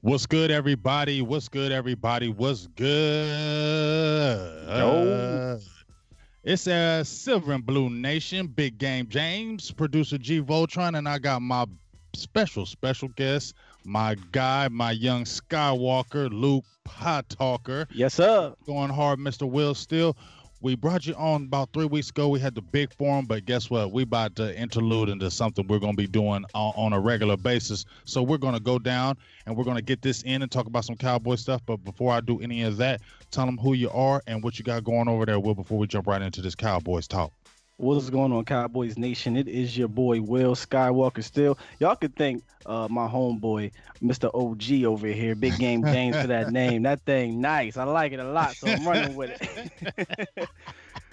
What's good, everybody? What's good, everybody? What's good? Yo. It's a Silver and Blue Nation, Big Game James, producer G Voltron, and I got my special guest, my guy, my young Skywalker, Luke Pot Talker. Yes, sir. Going hard, Mr. Will Steele. We brought you on about 3 weeks ago. We had the big forum, but guess what? We about to interlude into something we're going to be doing on a regular basis. So we're going to go down and we're going to get this in and talk about some Cowboy stuff. But before I do any of that, tell them who you are and what you got going over there, Will, before we jump right into this Cowboys talk. What's going on, Cowboys Nation? It is your boy, Will Skywalker Steele. Y'all could thank my homeboy, Mr. OG over here, Big Game James, for that name. That thing nice. I like it a lot, so I'm running with it.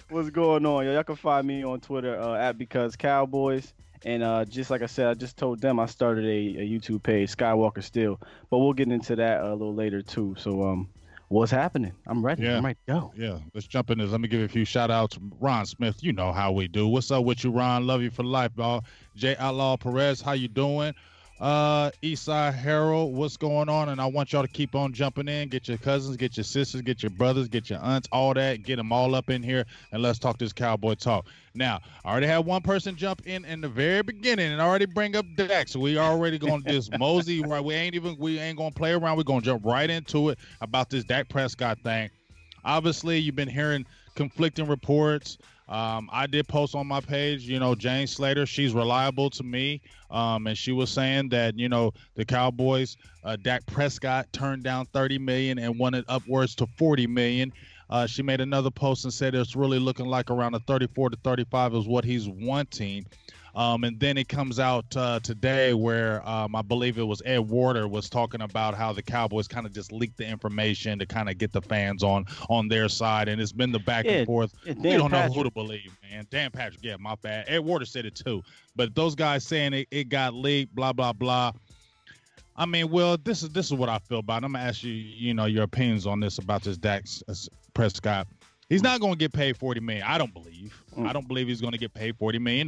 What's going on, y'all? Y'all can find me on Twitter at Because Cowboys. And just like I said, I just told them I started a YouTube page, Skywalker Steele. But we'll get into that a little later, too. So, what's happening? I'm ready. Yeah. I'm ready to go. Yeah, let's jump in this. Let me give you a few shout outs. Ron Smith, you know how we do. What's up with you, Ron? Love you for life, dog. J. Outlaw Perez, how you doing? Eastside Harold, what's going on? And I want y'all to keep on jumping in. Get your cousins, get your sisters, get your brothers, get your aunts, all that. Get them all up in here, and let's talk this Cowboy talk. Now, I already had one person jump in the very beginning and already bring up Dak, so we already going to just mosey. Right, we ain't going to play around. We're going to jump right into it about this Dak Prescott thing. Obviously, you've been hearing conflicting reports. I did post on my page, Jane Slater, she's reliable to me. And she was saying that, the Cowboys, Dak Prescott turned down $30 million and wanted upwards to $40 million. She made another post and said it's really looking like around a 34 to 35 is what he's wanting. And then it comes out today where I believe it was Ed Warder was talking about how the Cowboys kind of just leaked the information to kind of get the fans on their side. And it's been the back and forth. We don't know who to believe, man. Dan Patrick, yeah, my bad. Ed Warder said it too. But those guys saying it got leaked, blah, blah, blah. I mean, Will, this is what I feel about it. I'm going to ask you, your opinions on this about this Dak Prescott. He's not going to get paid $40 million, I don't believe. I don't believe he's going to get paid $40 million.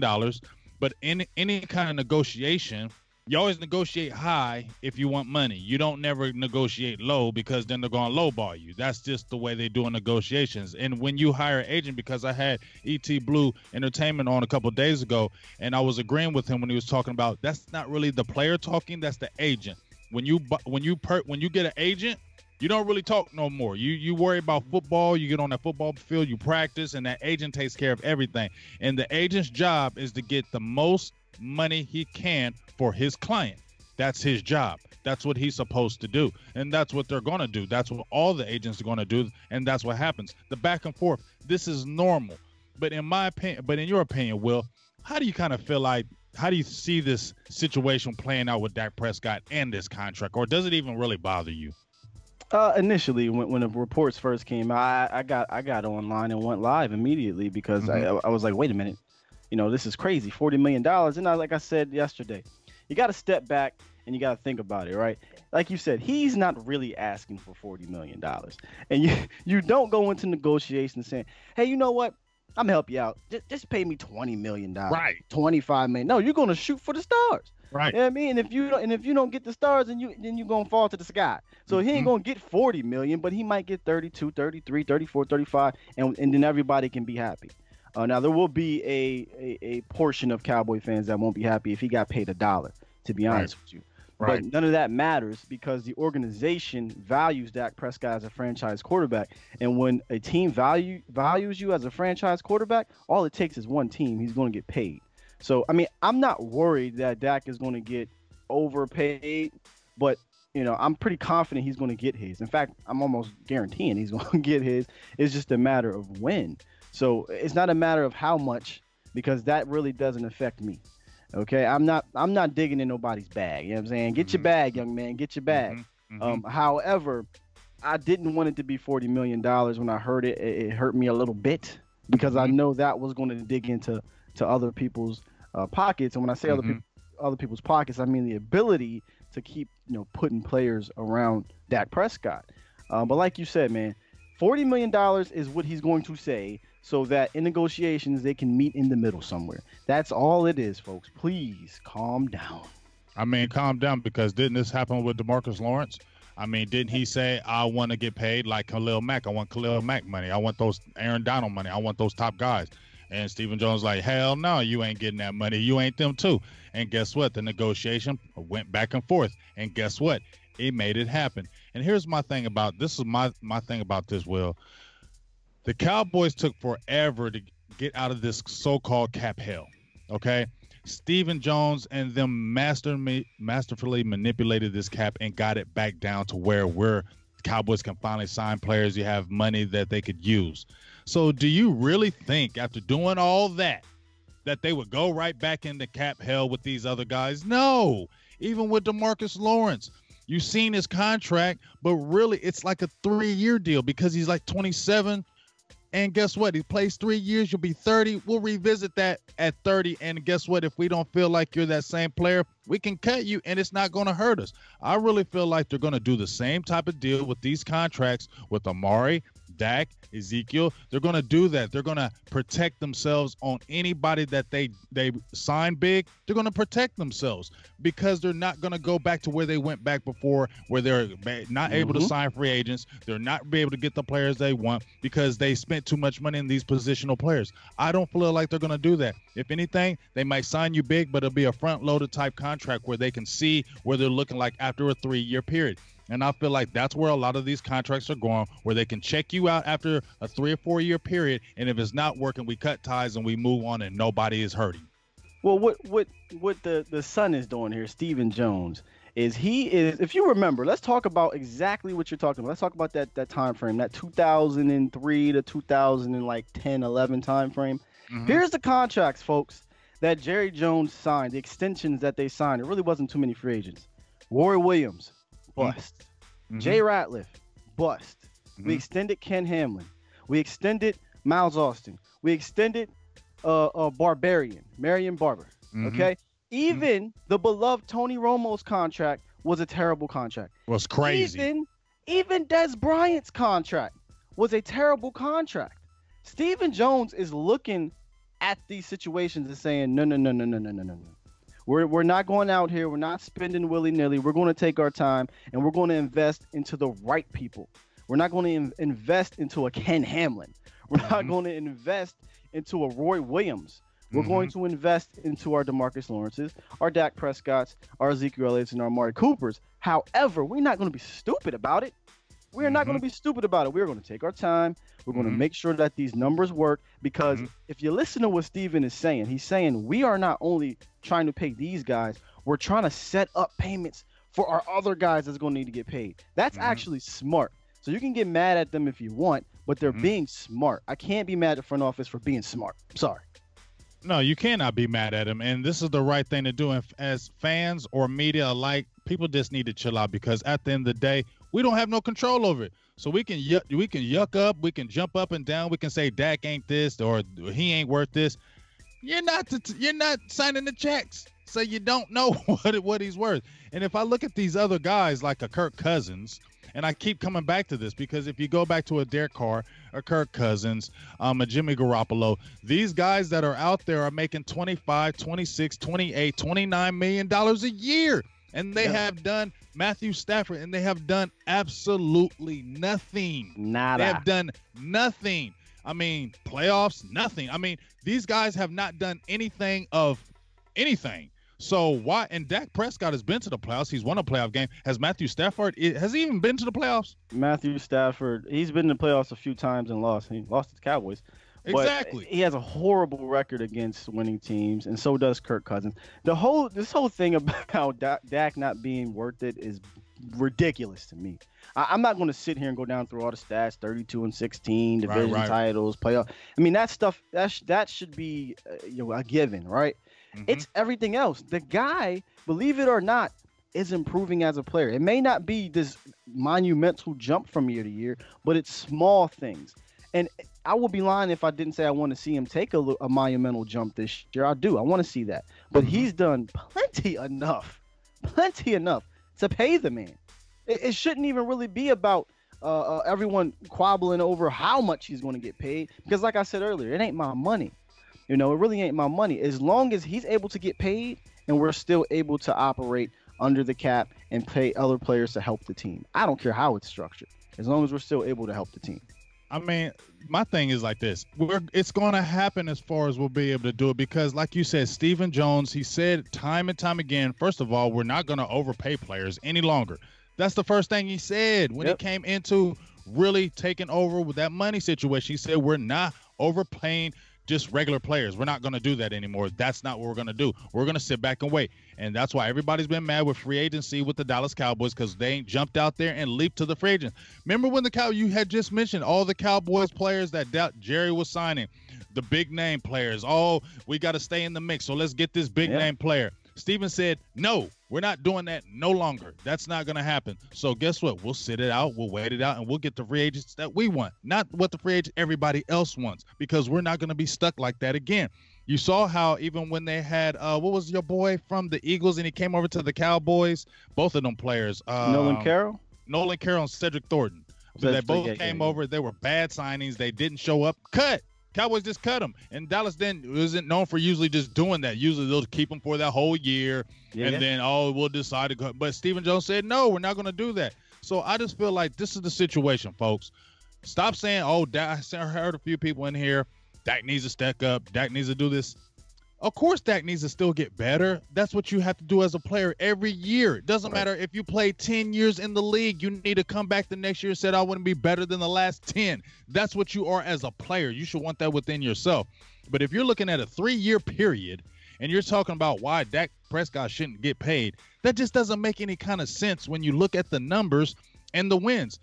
But in any kind of negotiation, you always negotiate high if you want money. You don't never negotiate low because then they're going to lowball you. That's just the way they do in negotiations. And when you hire an agent, because I had E.T. Blue Entertainment on a couple of days ago, and I was agreeing with him when he was talking about that's not really the player talking, that's the agent. When you get an agent, you don't really talk no more. You worry about football. You get on that football field, you practice, and that agent takes care of everything. And the agent's job is to get the most money he can for his client. That's his job. That's what he's supposed to do. And that's what they're going to do. That's what all the agents are going to do. And that's what happens. The back and forth, this is normal. But in your opinion, Will, how do you kind of feel like, how do you see this situation playing out with Dak Prescott and this contract? Or does it even really bother you? Initially, when the reports first came out, I got online and went live immediately because I was like, wait a minute, this is crazy, $40 million. And like I said yesterday, you got to step back and you got to think about it, right? Like you said, he's not really asking for $40 million. And you don't go into negotiations saying, hey, you know what? I'm gonna help you out. Just pay me $20 million, right? $25 million. No, you're gonna shoot for the stars, right? You know what I mean? And if you don't get the stars, then you're gonna fall to the sky. So he ain't gonna get $40 million, but he might get 32, 33, 34, 35, and then everybody can be happy. Now there will be a portion of Cowboy fans that won't be happy if he got paid $1. To be honest with you. Right. But none of that matters because the organization values Dak Prescott as a franchise quarterback. And when a team values you as a franchise quarterback, all it takes is one team. He's going to get paid. So, I mean, I'm not worried that Dak is going to get overpaid, but, I'm pretty confident he's going to get his. In fact, I'm almost guaranteeing he's going to get his. It's just a matter of when. So it's not a matter of how much because that really doesn't affect me. Okay, I'm not digging in nobody's bag. You know what I'm saying? Get your bag, young man. Get your bag. However, I didn't want it to be $40 million when I heard it. It hurt me a little bit because I know that was going to dig into other people's pockets. And when I say other people's pockets, I mean the ability to keep putting players around Dak Prescott. But like you said, man, $40 million is what he's going to say so that in negotiations they can meet in the middle somewhere. That's all it is, folks. Please calm down. I mean, calm down because didn't this happen with DeMarcus Lawrence? I mean, didn't he say, I want to get paid like Khalil Mack? I want Khalil Mack money. I want those Aaron Donald money. I want those top guys. And Stephen Jones like, hell no, you ain't getting that money. You ain't them too. And guess what? The negotiation went back and forth. And guess what? It made it happen. And here's my thing about this is my thing about this, Will. The Cowboys took forever to get out of this so-called cap hell. Okay? Stephen Jones and them masterfully manipulated this cap and got it back down to where Cowboys can finally sign players. You have money that they could use. So do you really think after doing all that they would go right back into cap hell with these other guys? No. Even with DeMarcus Lawrence, you've seen his contract, but really it's like a 3-year deal because he's like 27. And guess what? He plays 3 years. You'll be 30. We'll revisit that at 30. And guess what? If we don't feel like you're that same player, we can cut you, and it's not going to hurt us. I really feel like they're going to do the same type of deal with these contracts with Amari, Dak, Ezekiel. They're going to do that. They're going to protect themselves on anybody that they sign big. They're going to protect themselves because they're not going to go back to where they went back before, where they're not able to sign free agents. They're not be able to get the players they want because they spent too much money in these positional players. I don't feel like they're going to do that. If anything, they might sign you big, but it'll be a front-loaded type contract where they can see where they're looking like after a 3-year period. And I feel like that's where a lot of these contracts are going, where they can check you out after a 3 or 4 year period. And if it's not working, we cut ties and we move on and nobody is hurting. Well, what the son is doing here, Stephen Jones, is if you remember, let's talk about exactly what you're talking about. Let's talk about that time frame, that 2003 to 2010, 11 time frame. Mm-hmm. Here's the contracts, folks, that Jerry Jones signed, the extensions that they signed. It really wasn't too many free agents. Roy Williams, bust. Mm-hmm. Jay Ratliff, bust. Mm-hmm. We extended Ken Hamlin. We extended Miles Austin. We extended Barbarian, Marion Barber. Mm-hmm. Okay? Even the beloved Tony Romo's contract was a terrible contract. It was crazy. Even Des Bryant's contract was a terrible contract. Stephen Jones is looking at these situations and saying, no. We're not going out here. We're not spending willy-nilly. We're going to take our time, and we're going to invest into the right people. We're not going to invest into a Ken Hamlin. We're not going to invest into a Roy Williams. We're going to invest into our DeMarcus Lawrences, our Dak Prescotts, our Ezekiel Elliott's, and our Amari Coopers. However, we're not going to be stupid about it. We're not going to be stupid about it. We're going to take our time. We're going to make sure that these numbers work because if you listen to what Steven is saying, he's saying we are not only trying to pay these guys, we're trying to set up payments for our other guys that's going to need to get paid. That's actually smart. So you can get mad at them if you want, but they're being smart. I can't be mad at the front office for being smart. I'm sorry. No, you cannot be mad at him. And this is the right thing to do. And as fans or media alike, people just need to chill out because at the end of the day, we don't have no control over it. So we can yuck up, we can jump up and down, we can say Dak ain't this or he ain't worth this. You're not signing the checks, so you don't know what he's worth. And if I look at these other guys like a Kirk Cousins, and I keep coming back to this because if you go back to a Derek Carr, a Kirk Cousins, a Jimmy Garoppolo, these guys that are out there are making $25, $26, $28, $29 million a year. And they have done Matthew Stafford, and they have done absolutely nothing. Nada. They have done nothing. I mean, playoffs, nothing. I mean, these guys have not done anything of anything. So why? And Dak Prescott has been to the playoffs. He's won a playoff game. Has Matthew Stafford? Has he even been to the playoffs? Matthew Stafford, he's been in the playoffs a few times and lost. He lost to the Cowboys. Exactly. But he has a horrible record against winning teams, and so does Kirk Cousins. This whole thing about Dak not being worth it is ridiculous to me. I'm not going to sit here and go down through all the stats, 32-16, division titles, playoff. I mean, that stuff that should be a given, right? It's everything else. The guy, believe it or not, is improving as a player. It may not be this monumental jump from year to year, but it's small things. And I would be lying if I didn't say I want to see him take a monumental jump this year. I do. I want to see that. But he's done plenty enough to pay the man. It shouldn't even really be about everyone quabbling over how much he's going to get paid. Because like I said earlier, it ain't my money. It really ain't my money. As long as he's able to get paid and we're still able to operate under the cap and pay other players to help the team. I don't care how it's structured, as long as we're still able to help the team. I mean, my thing is like this. It's going to happen as far as we'll be able to do it because, like you said, Stephen Jones, he said time and time again, first of all, we're not going to overpay players any longer. That's the first thing he said when he came into really taking over with that money situation. He said we're not overpaying just regular players. We're not going to do that anymore. That's not what we're going to do. We're going to sit back and wait. And that's why everybody's been mad with free agency with the Dallas Cowboys because they ain't jumped out there and leaped to the free agents. Remember when you had just mentioned all the Cowboys players that Jerry was signing, the big name players. Oh, we got to stay in the mix, so let's get this big name player. Steven said, no, we're not doing that no longer. That's not going to happen. So guess what? We'll sit it out. We'll wait it out, and we'll get the free agents that we want, not what the free agent everybody else wants, because we're not going to be stuck like that again. You saw how even when they had, what was your boy from the Eagles, and he came over to the Cowboys, both of them players. Nolan Carroll and Cedric Thornton. They both came over. They were bad signings. They didn't show up. Cut. Cowboys just cut them. And Dallas then isn't known for usually just doing that. Usually they'll keep them for that whole year. And then, we'll decide to go. But Stephen Jones said, no, we're not going to do that. So I just feel like this is the situation, folks. Stop saying, I heard a few people in here, Dak needs to step up. Dak needs to do this. Of course, Dak needs to still get better. That's what you have to do as a player every year. It doesn't matter if you play 10 years in the league. You need to come back the next year and say, I wouldn't be better than the last 10. That's what you are as a player. You should want that within yourself. But if you're looking at a 3-year period and you're talking about why Dak Prescott shouldn't get paid, that just doesn't make any kind of sense when you look at the numbers and the wins.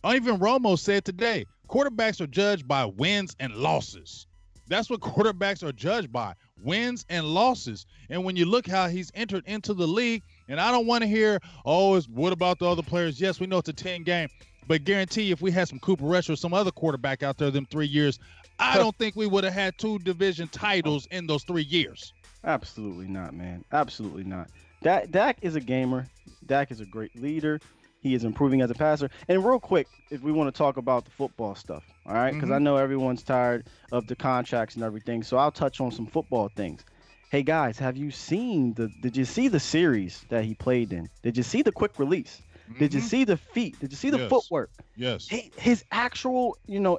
Even Romo said today, quarterbacks are judged by wins and losses. That's what quarterbacks are judged by, wins and losses. And when you look how he's entered into the league, and I don't want to hear, what about the other players? Yes, we know it's a 10 game, but guarantee if we had some Cooper Rush or some other quarterback out there them 3 years, I don't think we would have had 2 division titles in those 3 years. Absolutely not, man. Absolutely not. Dak is a gamer. Dak is a great leader. He is improving as a passer. And real quick, if we want to talk about the football stuff, all right? Because I know everyone's tired of the contracts and everything, so I'll touch on some football things. Hey, guys, have you seen did you see the series that he played in? Did you see the quick release? Did you see the feet? Did you see the footwork? Yes. His actual,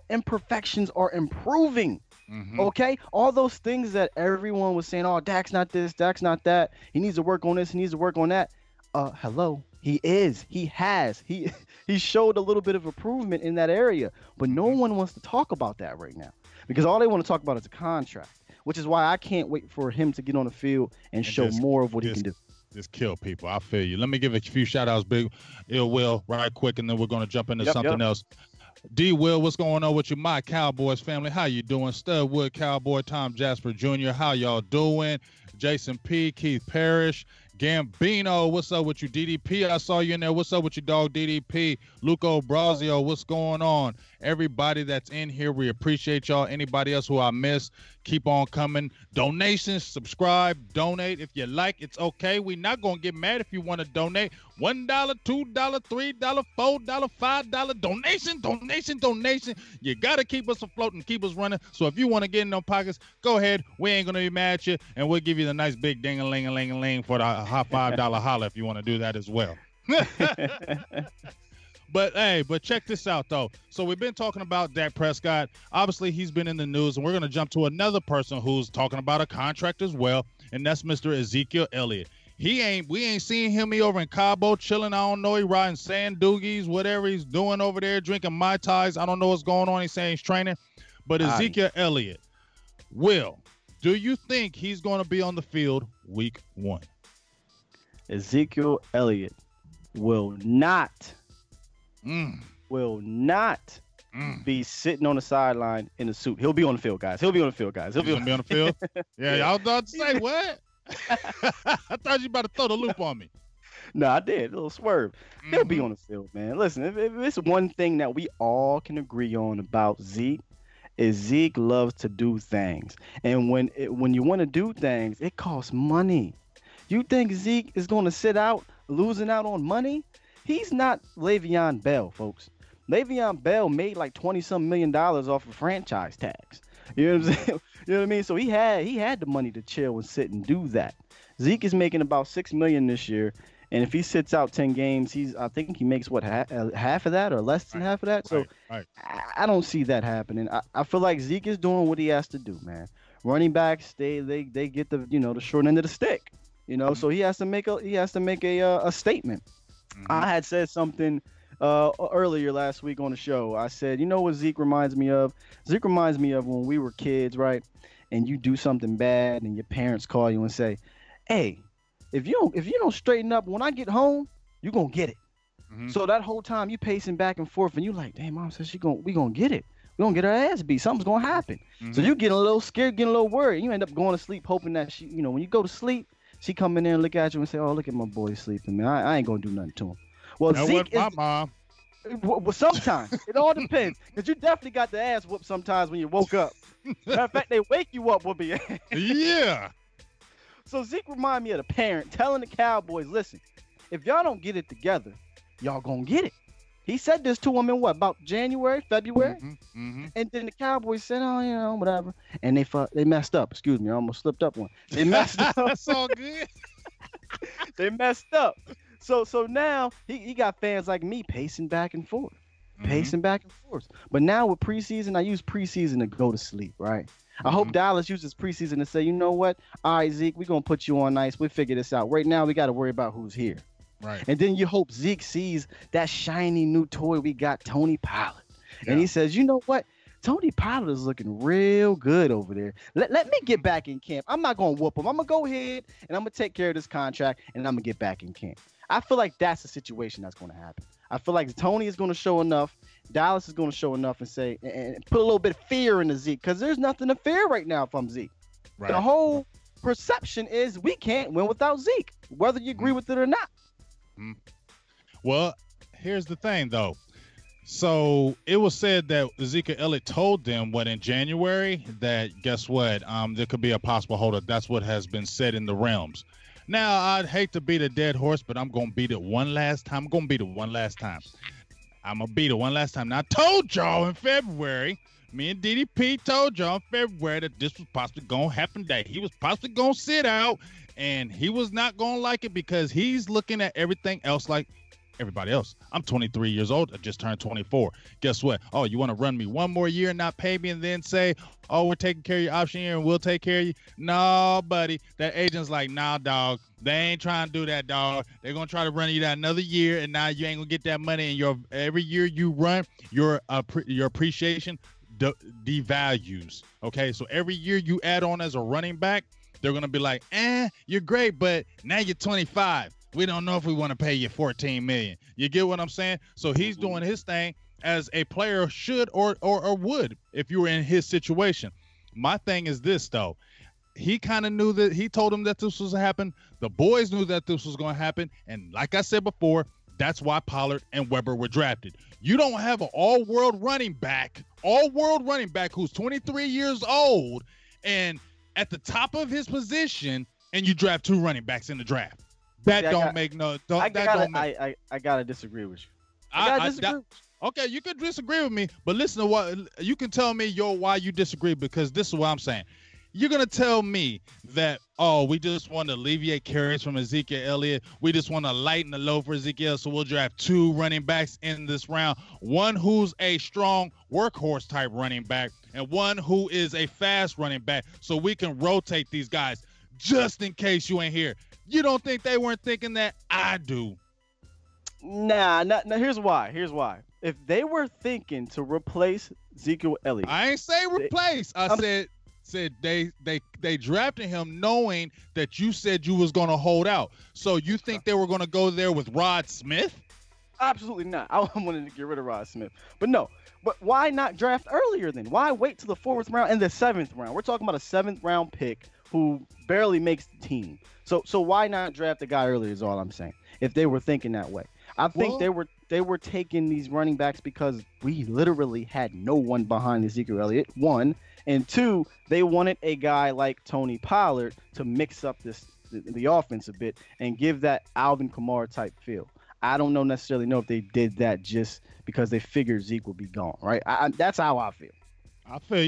imperfections are improving. Okay? All those things that everyone was saying, Dak's not this, Dak's not that. He needs to work on this, he needs to work on that. Hello. He is. He has. He showed a little bit of improvement in that area, but no one wants to talk about that right now because all they want to talk about is a contract, which is why I can't wait for him to get on the field and show more of what he can do. Just kill people. I feel you. Let me give a few shout outs, Big Ill Will, right quick, and then we're going to jump into something else. D. Will, what's going on with you, my Cowboys family? How you doing? Studwood Cowboy, Tom Jasper Jr., how y'all doing? Jason P., Keith Parrish, Gambino, what's up with you? DDP, I saw you in there. What's up with you, dog? DDP, Luco Brazio, what's going on? Everybody that's in here, we appreciate y'all. Anybody else who I missed, keep on coming. Donations, subscribe, donate. If you like, it's okay. We're not going to get mad if you want to donate. $1, $2, $3, $4, $5. Donation. You got to keep us afloat and keep us running. So if you want to get in those pockets, go ahead. We ain't going to be mad at you, and we'll give you the nice big ding-a-ling-a-ling-a-ling for the hot $5 holler if you want to do that as well. But check this out, though. So we've been talking about Dak Prescott. Obviously, he's been in the news, and we're going to jump to another person who's talking about a contract as well, and that's Mr. Ezekiel Elliott. We ain't seeing him over in Cabo chilling. I don't know. He riding sand doogies, whatever he's doing over there, drinking Mai Tais. I don't know what's going on. He's saying he's training. But Ezekiel Elliott, do you think he's going to be on the field week 1? Ezekiel Elliott will not be sitting on the sideline in a suit. He'll be on the field, guys. He'll be on the field. Yeah, I was about to say, what? I thought you about to throw the loop on me. No, I did. A little swerve. He'll be on the field, man. Listen, if it's one thing that we all can agree on about Zeke, is Zeke loves to do things. And when you want to do things, it costs money. You think Zeke is going to sit out losing out on money? He's not Le'Veon Bell, folks. Le'Veon Bell made like $20-some million off of franchise tags. You know what I'm saying? You know what I mean? So he had the money to chill and sit and do that. Zeke is making about $6 million this year, And if he sits out 10 games, I think he makes what half of that or less than half of that. So Right. I don't see that happening. I feel like Zeke is doing what he has to do, man. Running backs, they get the the short end of the stick, So he has to make a statement. I had said something earlier last week on the show. I said, you know what Zeke reminds me of? Zeke reminds me of when we were kids, right? And you do something bad, and your parents call you and say, "Hey, if you don't straighten up when I get home, you gonna get it." So that whole time you pacing back and forth, and you like, "Damn, mom says we gonna get it. We gonna get our ass beat. Something's gonna happen." So you getting a little scared, getting a little worried. You end up going to sleep hoping that she, when you go to sleep, she come in there and look at you and say, "Oh, look at my boy sleeping, man. I ain't gonna do nothing to him." Well, that Zeke was my mom. Well, sometimes it all depends, because you definitely got the ass whooped sometimes when you woke up. Matter of fact, they wake you up with your ass. Yeah. So Zeke remind me of the parent telling the Cowboys, "Listen, if y'all don't get it together, y'all gonna get it." He said this to him in about January, February, and then the Cowboys said, "Oh, whatever," and they messed up. Excuse me, I almost slipped up one. They messed up. That's all good. They messed up. So now he got fans like me pacing back and forth. But now with preseason, I use preseason to go to sleep, right? I hope Dallas uses preseason to say, "You know what? All right, Zeke, we're going to put you on ice. We'll figure this out. Right now, we got to worry about who's here." Right. And then you hope Zeke sees that shiny new toy we got, Tony Pollard. Yeah. And he says, "You know what? Tony Pollard is looking real good over there. Let me get back in camp. I'm not going to whoop him. I'm going to go ahead and I'm going to take care of this contract, and I'm going to get back in camp." I feel like that's the situation that's going to happen. I feel like Tony is going to show enough. Dallas is going to show enough and say, and put a little bit of fear into Zeke, because there's nothing to fear right now if I'm Zeke. Right. The whole perception is we can't win without Zeke, whether you agree with it or not. Well, here's the thing, though. So it was said that Ezekiel Elliott told them in January that, guess what? There could be a possible holdup. That's what has been said in the realms. Now, I'd hate to beat a dead horse, but I'm going to beat it one last time. I'm going to beat it one last time. Now, I told y'all in February, me and DDP told y'all in February that this was possibly going to happen, that he was possibly going to sit out, and he was not going to like it because he's looking at everything else like everybody else. I'm 23 years old. I just turned 24. Guess what? Oh, you want to run me one more year and not pay me and then say, "Oh, we're taking care of your option year and we'll take care of you"? No, buddy. That agent's like, "Nah, dog. They ain't trying to do that, dog. They're going to try to run you that another year, and now you ain't going to get that money. And every year you run, your appreciation devalues." Okay? So every year you add on as a running back, they're going to be like, "You're great, but now you're 25. We don't know if we want to pay you $14 million." You get what I'm saying? So he's doing his thing as a player should or would if you were in his situation. My thing is this, though. He kind of knew that. He told him that this was going to happen. The boys knew that this was going to happen. And like I said before, that's why Pollard and Weber were drafted. You don't have an all-world running back who's 23 years old and at the top of his position, and you draft two running backs in the draft. That don't make no. I gotta disagree with you. Okay, you can disagree with me, but listen to what you can tell me. Why you disagree, because this is what I'm saying. You're gonna tell me that, "Oh, we just want to alleviate carries from Ezekiel Elliott. We just want to lighten the load for Ezekiel, so we'll draft two running backs in this round. One who's a strong workhorse type running back, and one who is a fast running back, so we can rotate these guys just in case you ain't here." You don't think they weren't thinking that? I do. Nah, here's why. If they were thinking to replace Ezekiel Elliott, I ain't say replace. I said they drafted him knowing that you said you was going to hold out. So you think they were going to go there with Rod Smith? Absolutely not. I wanted to get rid of Rod Smith. But no. But why not draft earlier then? Why wait till the 4th round and the 7th round? We're talking about a 7th round pick who barely makes the team. So why not draft the guy earlier is all I'm saying. If they were thinking that way. I think they were taking these running backs because we literally had no one behind Ezekiel Elliott, 1. And 2, they wanted a guy like Tony Pollard to mix up the offense a bit and give that Alvin Kamara type feel. I don't necessarily know if they did that just because they figured Zeke would be gone, right? That's how I feel. I feel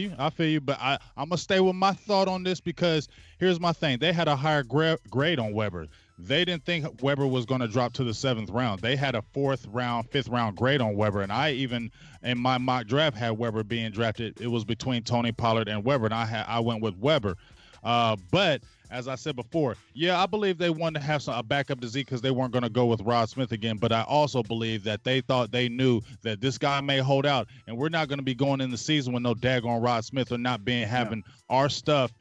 you, but I'm going to stay with my thought on this because here's my thing. They had a higher grade on Weber. they didn't think Weber was going to drop to the 7th round. They had a 4th round, 5th round grade on Weber, and I even in my mock draft had Weber being drafted. It was between Tony Pollard and Weber, and I went with Weber. But as I said before, yeah, I believe they wanted to have a backup to Zeke because they weren't going to go with Rod Smith again. But I also believe that they thought they knew that this guy may hold out, and we're not going to be going in the season with no daggone Rod Smith or not having our stuff,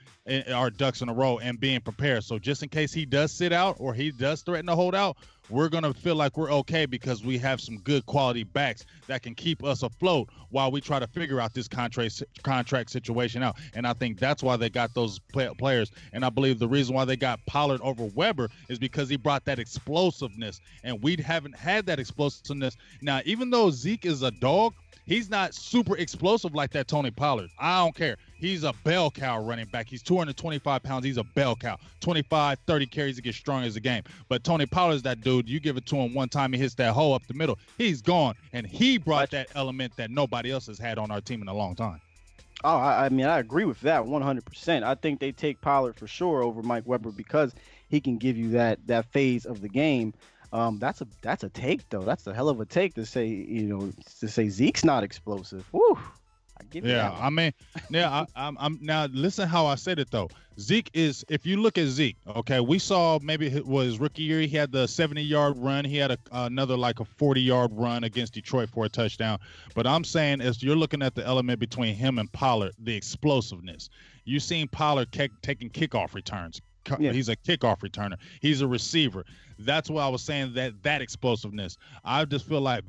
our ducks in a row, and being prepared. So just in case he does sit out or he does threaten to hold out, we're going to feel like we're okay because we have some good quality backs that can keep us afloat while we try to figure out this contract situation out. And I think that's why they got those players. And I believe the reason why they got Pollard over Weber is because he brought that explosiveness, and we haven't had that explosiveness. Now, even though Zeke is a dog, he's not super explosive like that Tony Pollard. I don't care. He's a bell cow running back. He's 225 pounds. He's a bell cow. 25, 30 carries to get strong as a game. But Tony Pollard's that dude. You give it to him one time, he hits that hole up the middle. He's gone. And he brought that element that nobody else has had on our team in a long time. Oh, I mean, I agree with that 100%. I think they take Pollard for sure over Mike Weber because he can give you that phase of the game. That's a take though. That's a hell of a take to say Zeke's not explosive. Woo. I give you that. I mean, yeah, I'm now listen how I said it though. Zeke is, if you look at Zeke, okay, we saw maybe it was rookie year, he had the 70-yard run, he had another like a 40-yard run against Detroit for a touchdown. But I'm saying as you're looking at the element between him and Pollard, the explosiveness. You've seen Pollard taking kickoff returns. Yeah. He's a kickoff returner. He's a receiver. That's why I was saying that explosiveness. I just feel like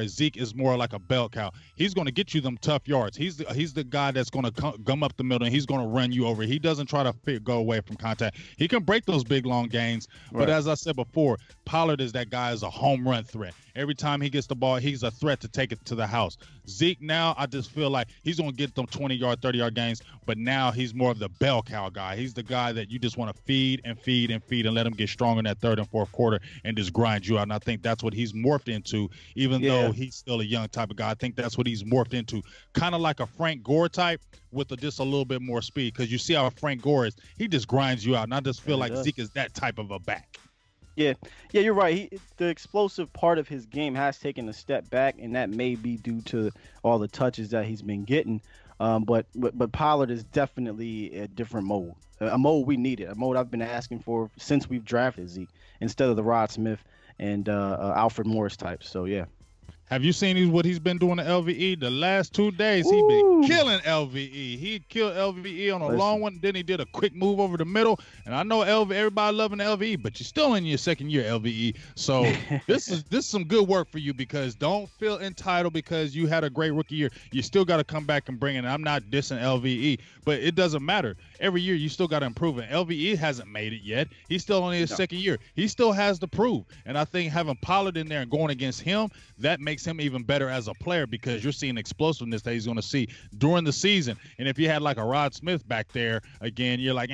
Zeke is more like a bell cow. He's going to get you them tough yards. He's the guy that's going to come up the middle and he's going to run you over. He doesn't try to go away from contact. He can break those big, long gains. Right. But as I said before, Pollard is that guy as a home run threat. Every time he gets the ball, he's a threat to take it to the house. Zeke now, I just feel like he's going to get them 20-yard, 30-yard gains, but now he's more of the bell cow guy. He's the guy that you just want to feed and feed and feed and let him get strong in that 3rd and 4th quarter and just grind you out. And I think that's what he's morphed into, even though he's still a young type of guy. I think that's what he's morphed into, kind of like a Frank Gore type with just a little bit more speed, because you see how Frank Gore is. He just grinds you out, and I just feel like Zeke is that type of a back. Yeah, you're right. The explosive part of his game has taken a step back, and that may be due to all the touches that he's been getting. But Pollard is definitely a different mode, a mode we needed, a mode I've been asking for since we've drafted Zeke instead of the Rod Smith and Alfred Morris types. So, yeah. Have you seen what he's been doing to LVE? The last 2 days, he's been killing LVE. He killed LVE on a long one. Then he did a quick move over the middle. And I know everybody loving LVE, but you're still in your 2nd year, LVE. So this is some good work for you, because don't feel entitled because you had a great rookie year. You still got to come back and bring it. I'm not dissing LVE, but it doesn't matter. Every year you still got to improve it. LVE hasn't made it yet. He's still only his 2nd year. He still has to prove. And I think having Pollard in there and going against him, that makes him even better as a player, because you're seeing explosiveness that he's going to see during the season. And if you had like a Rod Smith back there again, you're like,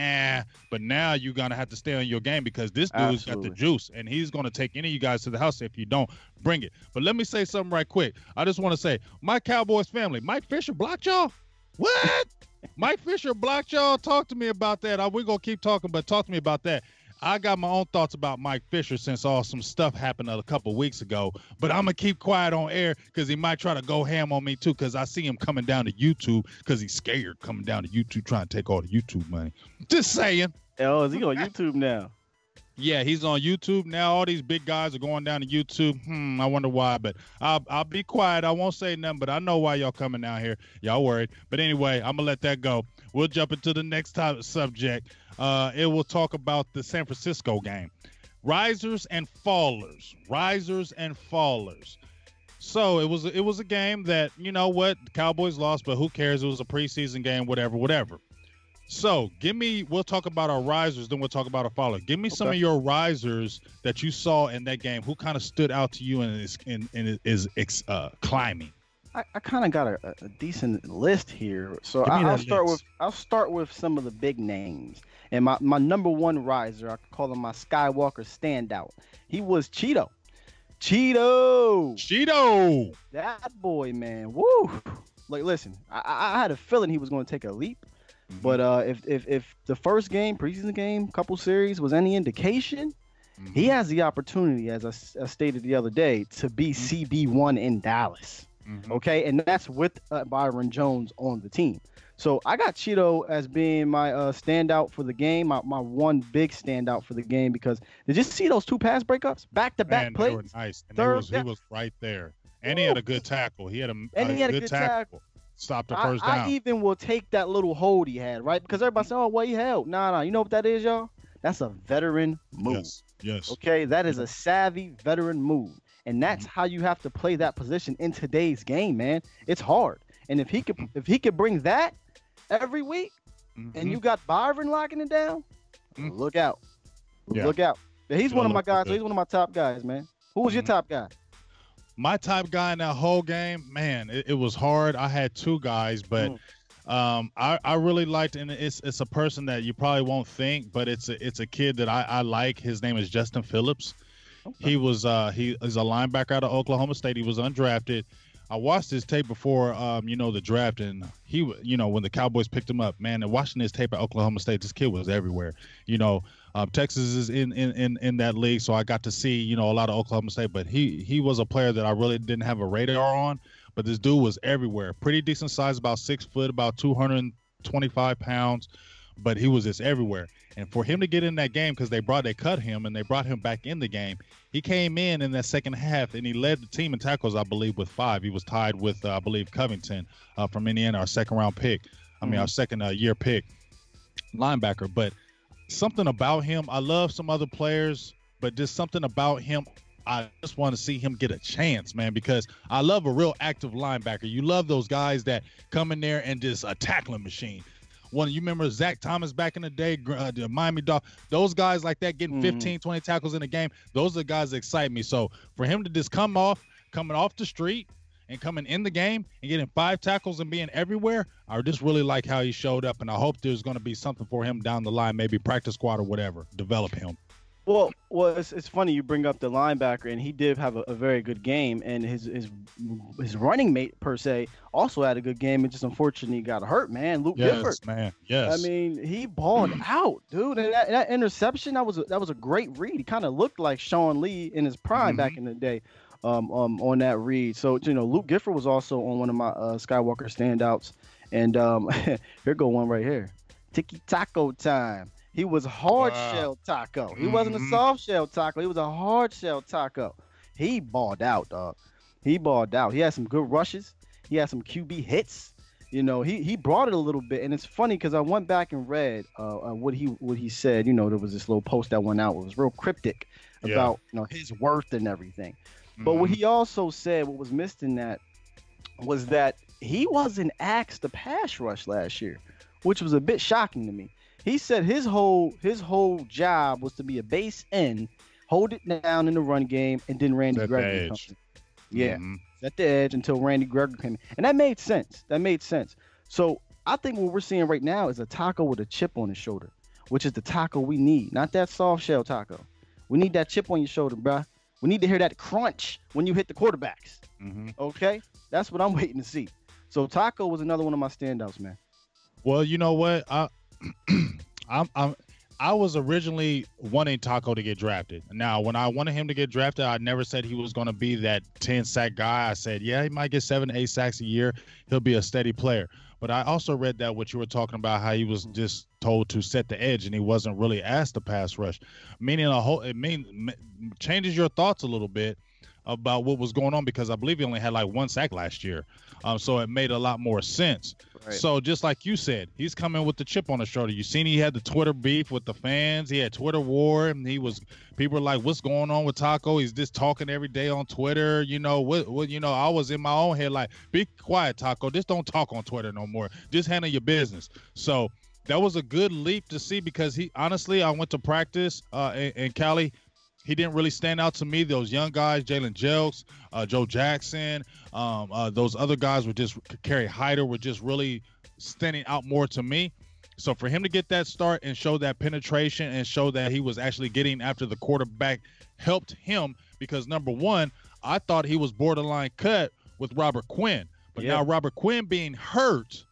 but now you're going to have to stay on your game, because this dude's got the juice, and he's going to take any of you guys to the house if you don't bring it. But let me say something right quick. I just want to say, my Cowboys family, Mike Fisher blocked y'all? What? Mike Fisher blocked y'all? Talk to me about that. We're going to keep talking, but talk to me about that. I got my own thoughts about Mike Fisher since some stuff happened a couple weeks ago, but I'm going to keep quiet on air because he might try to go ham on me too, because I see him coming down to YouTube because he's scared coming down to YouTube trying to take all the YouTube money. Just saying. Oh, is he on YouTube now? Yeah, he's on YouTube now. All these big guys are going down to YouTube. I wonder why, but I'll be quiet. I won't say nothing, but I know why y'all coming down here. Y'all worried. But anyway, I'm going to let that go. We'll jump into the next subject. It will talk about the San Francisco game. Risers and fallers. Risers and fallers. So it was a game that, you know what, the Cowboys lost, but who cares? It was a preseason game, whatever. So we'll talk about our risers, then we'll talk about our fallers. Give me some of your risers that you saw in that game. Who kind of stood out to you and is climbing? I kind of got a decent list here, so I'll start with some of the big names. And my number one riser, I call him my Skywalker standout. He was Cheeto. That boy, man. Woo! Like, listen, I had a feeling he was going to take a leap, Mm-hmm. But if the first game, preseason game, couple series was any indication, Mm-hmm. he has the opportunity, as I stated the other day, to be CB1 in Dallas. Mm-hmm. Okay, and that's with Byron Jones on the team. So I got Cheeto as being my standout for the game, my one big standout for the game, because did you see those 2 pass breakups, back-to-back plays? They were nice. And he was right there. And he had a good tackle. He had a good tackle. Stopped the first down. I even will take that little hold he had, right? Because everybody said, oh, well, he held. Nah. You know what that is, y'all? That's a veteran move. Yes. Okay, that is a savvy veteran move. And that's how you have to play that position in today's game, man. It's hard. And if he could bring that every week, and you got Byron locking it down, look out. Yeah. Look out. He's one of my guys. So he's one of my top guys, man. Who was your top guy? My top guy in that whole game, man, it was hard. I had 2 guys, but I really liked, and it's a person that you probably won't think, but it's a kid that I like. His name is Justin Phillips. Okay. He is a linebacker out of Oklahoma State. He was undrafted. I watched his tape before, the draft, and he, when the Cowboys picked him up, man, and watching his tape at Oklahoma State, this kid was everywhere. Texas is in that league, so I got to see, a lot of Oklahoma State, but he was a player that I really didn't have a radar on, but this dude was everywhere. Pretty decent size, about 6 foot, about 225 pounds, but he was just everywhere. And for him to get in that game, because they cut him and they brought him back in the game, he came in that second half and he led the team in tackles, I believe, with 5. He was tied with, I believe, Covington from Indiana, our second-round pick. Our second-year pick linebacker. But something about him, I love some other players, but just something about him, I just want to see him get a chance, man, because I love a real active linebacker. You love those guys that come in there and just a tackling machine. You remember Zach Thomas back in the day, the Miami Dolphins, those guys like that getting 15, 20 tackles in a game, those are the guys that excite me. So for him to just coming off the street and coming in the game and getting 5 tackles and being everywhere, I just really like how he showed up, and I hope there's going to be something for him down the line, maybe practice squad or whatever, develop him. Well, it's funny you bring up the linebacker, and he did have a very good game, and his running mate per se also had a good game, and just unfortunately got hurt, man. Luke Gifford, man, yes. I mean, he balled out, dude, and that interception that was a great read. He kind of looked like Sean Lee in his prime back in the day, on that read. So Luke Gifford was also on one of my Skywalker standouts, and here go one right here, Tiki Taco time. He was hard shell taco. He wasn't a soft shell taco. He was a hard shell taco. He balled out, dog. He balled out. He had some good rushes. He had some QB hits. He brought it a little bit, and it's funny because I went back and read what he said. There was this little post that went out. It was real cryptic about his worth and everything. But what he also said, what was missed in that, was that he wasn't asked to pass rush last year, which was a bit shocking to me. He said his whole job was to be a base end, hold it down in the run game, and then Randy Gregory comes in. Yeah, set the edge until Randy Gregory came in. And that made sense. So I think what we're seeing right now is a taco with a chip on his shoulder, which is the taco we need, not that soft shell taco. We need that chip on your shoulder, bruh. We need to hear that crunch when you hit the quarterbacks. Okay? That's what I'm waiting to see. So taco was another one of my standouts, man. Well, you know what? I was originally wanting Taco to get drafted. Now, when I wanted him to get drafted, I never said he was going to be that 10-sack guy. I said, yeah, he might get 7 to 8 sacks a year. He'll be a steady player. But I also read that what you were talking about, how he was just told to set the edge and he wasn't really asked to pass rush. Changes your thoughts a little bit about what was going on, because I believe he only had like 1 sack last year. So it made a lot more sense. Right. So just like you said, he's coming with the chip on his shoulder. You seen he had the Twitter beef with the fans. He had Twitter war, and people were like, "What's going on with Taco? He's just talking every day on Twitter." I was in my own head like, "Be quiet, Taco. Just don't talk on Twitter no more. Just handle your business." So that was a good leap to see, because I went to practice in Cali. He didn't really stand out to me. Those young guys, Jalen Jelks, Joe Jackson, those other guys Kerry Hyder were just really standing out more to me. So for him to get that start and show that penetration and show that he was actually getting after the quarterback helped him, because number one, I thought he was borderline cut with Robert Quinn. But now Robert Quinn being hurt,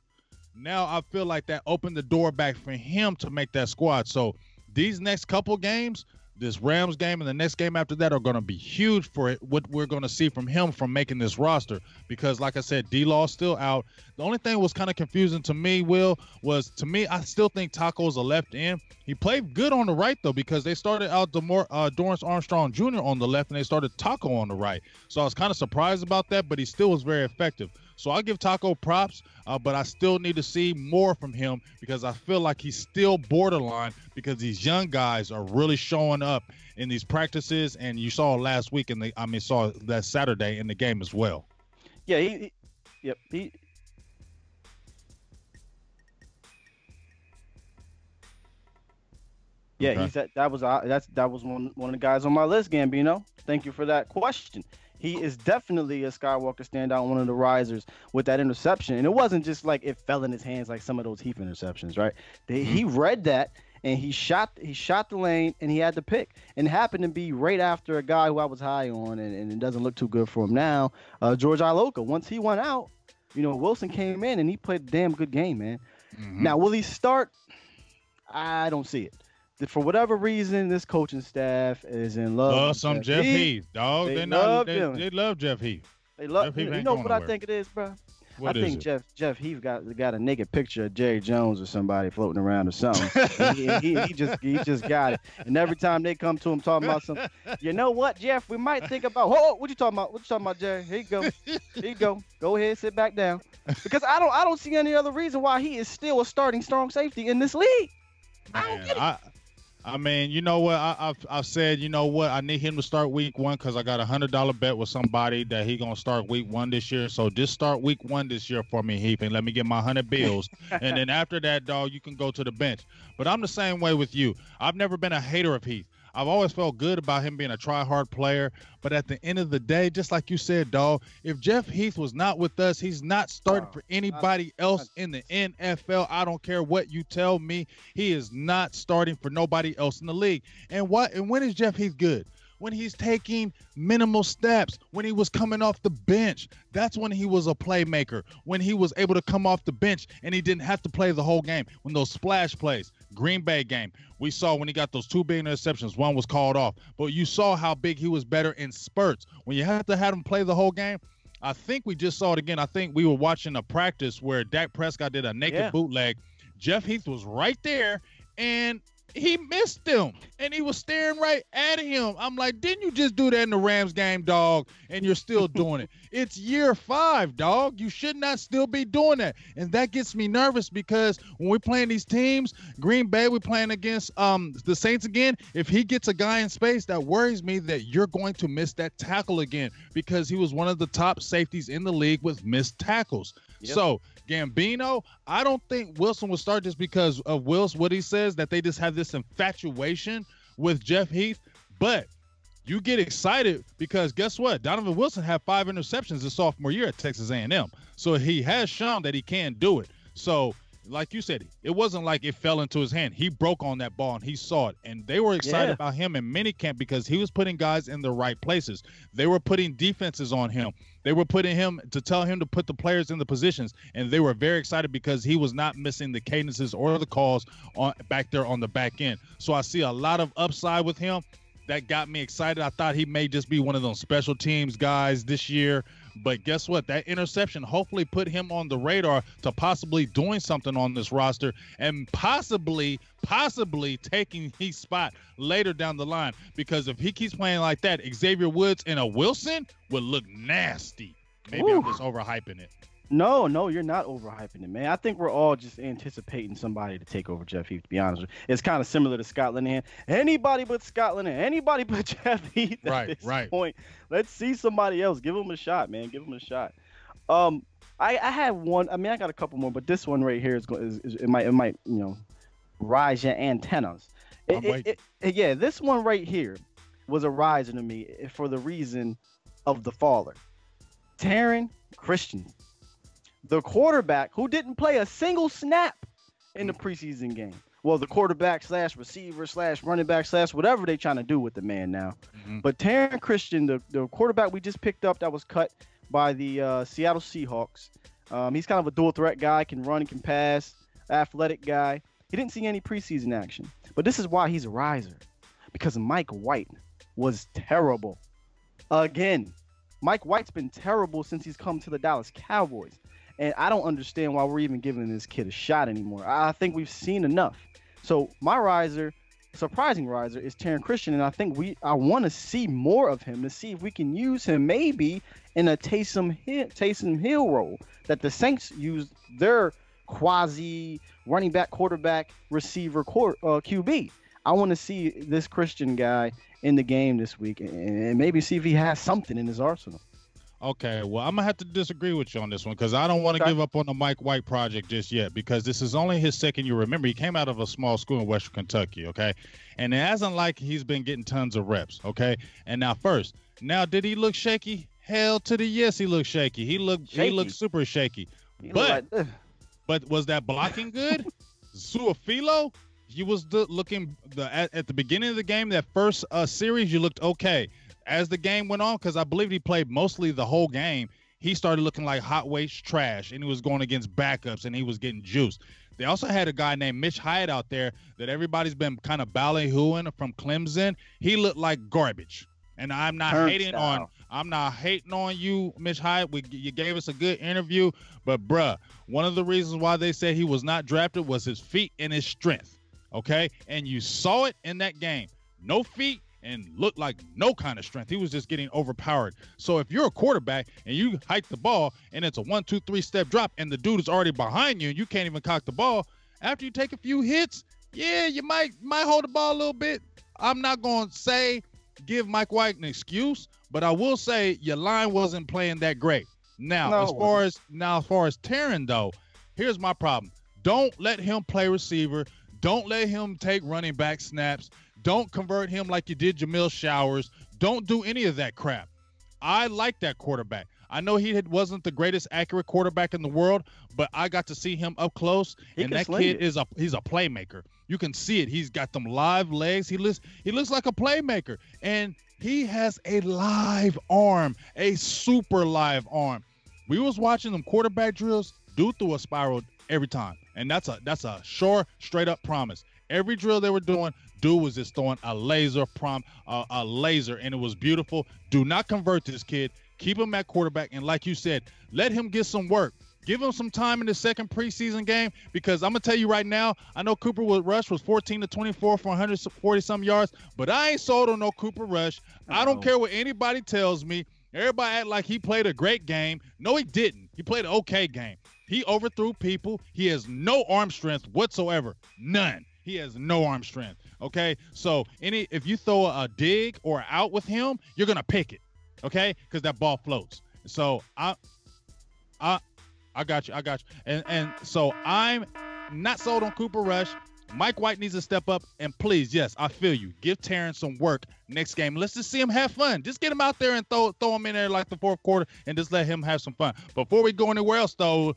Now I feel like that opened the door back for him to make that squad. So these next couple games, this Rams game and the next game after that, are going to be huge for it, what we're going to see from him from making this roster. Because, like I said, D-Law's still out. The only thing was kind of confusing to me, Will, was to me, I still think Taco's a left end. He played good on the right, though, because they started out Dorrance Armstrong Jr. on the left, and they started Taco on the right. So I was kind of surprised about that, but he still was very effective. So I'll give Taco props, but I still need to see more from him because I feel like he's still borderline because these young guys are really showing up in these practices, and you saw last week saw that Saturday in the game as well. Yeah, Okay. that was one of the guys on my list, Gambino. Thank you for that question. He is definitely a Skywalker standout, one of the risers with that interception. And it wasn't just like it fell in his hands like some of those Heath interceptions, right? He read that and he shot the lane and he had to pick. And it happened to be right after a guy who I was high on, and it doesn't look too good for him now, George Iloka. Once he went out, Wilson came in and he played a damn good game, man. Now, will he start? I don't see it. For whatever reason, this coaching staff is in love. Love some Jeff Heath, dog. They love Jeff Heath. They love. You know what I think it is, bro? I think Jeff Heath got a naked picture of Jerry Jones or somebody floating around or something. he just got it. And every time they come to him talking about something, you know what, Jeff? We might think about. Whoa, what you talking about? What you talking about, Jerry? Here you go. Here you go. Go ahead, sit back down. Because I don't see any other reason why he is still a starting strong safety in this league. I don't get it. I mean, you know what? I've said, you know what? I need him to start week 1 because I got a $100 bet with somebody that he gonna start week 1 this year. So just start week 1 this year for me, Heath, and let me get my 100 bills. And then after that, dog, you can go to the bench. But I'm the same way with you. I've never been a hater of Heath. I've always felt good about him being a try-hard player. But at the end of the day, just like you said, dog, if Jeff Heath was not with us, he's not starting for anybody else in the NFL. I don't care what you tell me. He is not starting for nobody else in the league. And when is Jeff Heath good? When he's taking minimal steps, when he was coming off the bench. That's when he was a playmaker, when he was able to come off the bench and he didn't have to play the whole game. When those splash plays, Green Bay game, we saw when he got those 2 big interceptions, one was called off. But you saw how big he was better in spurts. When you have to have him play the whole game, I think we just saw it again. I think we were watching a practice where Dak Prescott did a naked bootleg. Jeff Heath was right there, and he missed him, and he was staring right at him. I'm like, didn't you just do that in the Rams game, dog? And you're still doing it. It's year 5, dog. You should not still be doing that. And that gets me nervous because when we're playing these teams, Green Bay, we're playing against the Saints again. If he gets a guy in space, that worries me that you're going to miss that tackle again because he was one of the top safeties in the league with missed tackles. Yep. So, Gambino, I don't think Wilson will start just because of what he says, that they just have this infatuation with Jeff Heath. But you get excited because guess what? Donovan Wilson had 5 interceptions his sophomore year at Texas A&M. So he has shown that he can do it. So, like you said, it wasn't like it fell into his hand. He broke on that ball, and he saw it. And they were excited about him in minicamp because he was putting guys in the right places. They were putting defenses on him. They were putting him to tell him to put the players in the positions. And they were very excited because he was not missing the cadences or the calls back there on the back end. So I see a lot of upside with him. That got me excited. I thought he may just be one of those special teams guys this year. But guess what? That interception hopefully put him on the radar to possibly doing something on this roster and possibly taking his spot later down the line. Because if he keeps playing like that, Xavier Woods and a Wilson would look nasty. Maybe I'm just overhyping it. No, you're not overhyping it, man. I think we're all just anticipating somebody to take over Jeff Heath, to be honest with you. It's kind of similar to Scott Linehan. Anybody but Scott Linehan. Anybody but Jeff Heath at this point. Let's see somebody else. Give him a shot, man. Give him a shot. I had one. I mean, I got a couple more, but this one right here it might rise your antennas. This one right here was a riser to me for the reason of the faller. Taryn Christian, the quarterback who didn't play a single snap in the preseason game. Well, the quarterback / receiver / running back / whatever they trying to do with the man now. Mm-hmm. But Taryn Christian, the quarterback we just picked up that was cut by the Seattle Seahawks, He's kind of a dual threat guy, can run, can pass, athletic guy. He didn't see any preseason action. But this is why he's a riser. Because Mike White was terrible. Again, Mike White's been terrible since he's come to the Dallas Cowboys. And I don't understand why we're even giving this kid a shot anymore. I think we've seen enough. So my riser, surprising riser, is Taron Christian. And I think I want to see more of him to see if we can use him maybe in a Taysom Hill role that the Saints used their quasi running back, quarterback, receiver, QB. I want to see this Christian guy in the game this week and maybe see if he has something in his arsenal. Okay, well, I'm going to have to disagree with you on this one because I don't want to give up on the Mike White project just yet because this is only his second year. Remember, he came out of a small school in Western Kentucky, okay? And it hasn't like he's been getting tons of reps, okay? And now did he look shaky? Hell to the yes, he looked shaky. He looked super shaky. But was that blocking good? Suafilo? You was looking at the beginning of the game, that first series, you looked okay. As the game went on, because I believe he played mostly the whole game, he started looking like hot waste trash, and he was going against backups, and he was getting juiced. They also had a guy named Mitch Hyatt out there that everybody's been kind of ballyhooing from Clemson. He looked like garbage, and I'm not hating on you, Mitch Hyatt. You gave us a good interview, but bruh, one of the reasons why they said he was not drafted was his feet and his strength. Okay, and you saw it in that game. No feet. And looked like no kind of strength. He was just getting overpowered. So if you're a quarterback and you hike the ball and it's a 1, 2, 3 step drop and the dude is already behind you and you can't even cock the ball, after you take a few hits, yeah, you might hold the ball a little bit. I'm not going to say give Mike White an excuse, but I will say your line wasn't playing that great. Now, as far as Taron, though, here's my problem. Don't let him play receiver. Don't let him take running back snaps. Don't convert him like you did Jamil Showers. Don't do any of that crap. I like that quarterback. I know he wasn't the greatest accurate quarterback in the world, but I got to see him up close, and that kid he's a playmaker. You can see it. He's got them live legs. He looks like a playmaker, and he has a live arm, a super live arm. We was watching them quarterback drills. Dude threw a spiral every time, and that's a sure, straight up promise. Every drill they were doing, dude was just throwing a laser, and it was beautiful. Do not convert this kid. Keep him at quarterback, and like you said, let him get some work. Give him some time in the second preseason game because I'm going to tell you right now, I know Cooper Rush was 14 to 24 for 140-some yards, but I ain't sold on no Cooper Rush. I don't care what anybody tells me. Everybody act like he played a great game. No, he didn't. He played an okay game. He overthrew people. He has no arm strength whatsoever. None. He has no arm strength, okay? So if you throw a dig or out with him, you're going to pick it, okay? Because that ball floats. So I got you. And so I'm not sold on Cooper Rush. Mike White needs to step up. And please, yes, I feel you. Give Taron some work next game. Let's just see him have fun. Just get him out there and throw him in there like the fourth quarter and just let him have some fun. Before we go anywhere else, though,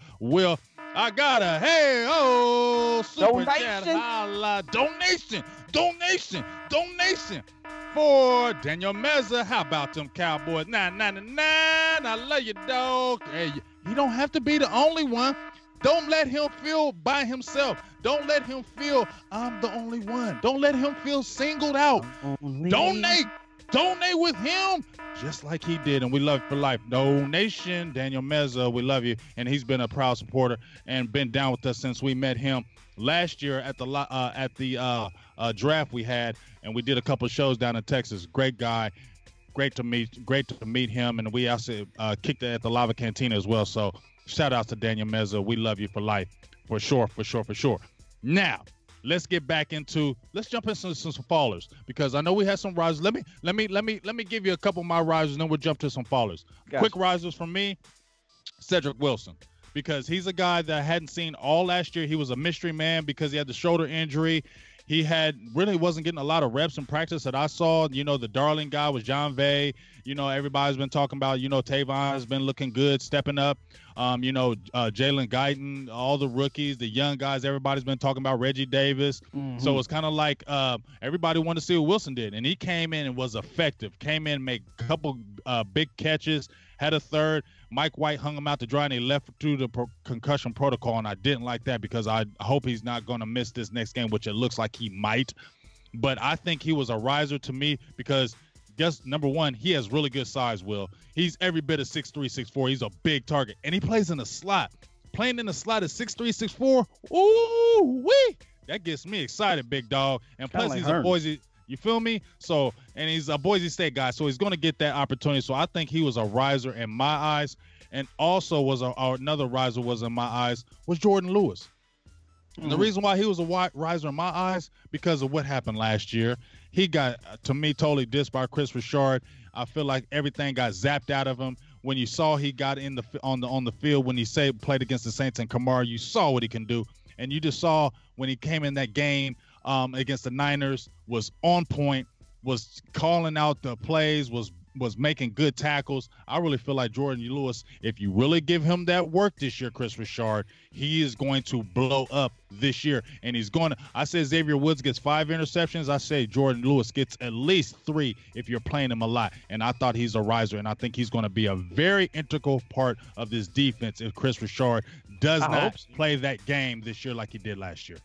I got a super chat holla donation for Daniel Meza. How about them Cowboys? 999. I love you, dog. Hey, you don't have to be the only one. Don't let him feel by himself. Don't let him feel I'm the only one. Don't let him feel singled out. Donate with him just like he did, and we love you for life. Donation, Daniel Meza, we love you, and he's been a proud supporter and been down with us since we met him last year at the draft we had, and we did a couple of shows down in Texas. Great guy, great to meet him, and we also kicked it at the Lava Cantina as well. So shout out to Daniel Meza. We love you for life, for sure. Now, let's jump into some fallers because I know we had some risers. Let me give you a couple of my risers, and then we'll jump to some fallers. Gotcha. Quick risers from me, Cedric Wilson, because he's a guy that I hadn't seen all last year. He was a mystery man because he had the shoulder injury. He wasn't getting a lot of reps in practice that I saw. You know, the darling guy was John Vay. You know, everybody's been talking about, Tavon has been looking good, stepping up. Jalen Guyton, all the rookies, the young guys, everybody's been talking about Reggie Davis. Mm-hmm. So it's kind of like everybody wanted to see what Wilson did. And he came in and was effective, made a couple big catches, had a third. Mike White hung him out to dry, and he left through the concussion protocol, and I didn't like that because I hope he's not going to miss this next game, which it looks like he might. But I think he was a riser to me because, number one, he has really good size, Will. He's every bit of 6'3", 6'4". He's a big target, and he plays in the slot. Playing in the slot at 6'3", 6'4", ooh-wee! That gets me excited, big dog. And plus, he's a Boise. You feel me? So, and he's a Boise State guy, so he's going to get that opportunity. So I think he was a riser in my eyes, and also was another riser was in my eyes was Jordan Lewis. And the reason why he was a riser in my eyes because of what happened last year. He got, to me, totally dissed by Chris Richard. I feel like everything got zapped out of him. When you saw he got on the field when he played against the Saints and Kamara, you saw what he can do, and you just saw when he came in that game. Against the Niners, was on point, was calling out the plays, was making good tackles. I really feel like Jordan Lewis, if you really give him that work this year, Chris Richard, he is going to blow up this year. And he's going to – I said Xavier Woods gets 5 interceptions. I say Jordan Lewis gets at least 3 if you're playing him a lot. And I thought he's a riser, and I think he's going to be a very integral part of this defense if Chris Richard does not play that game this year like he did last year.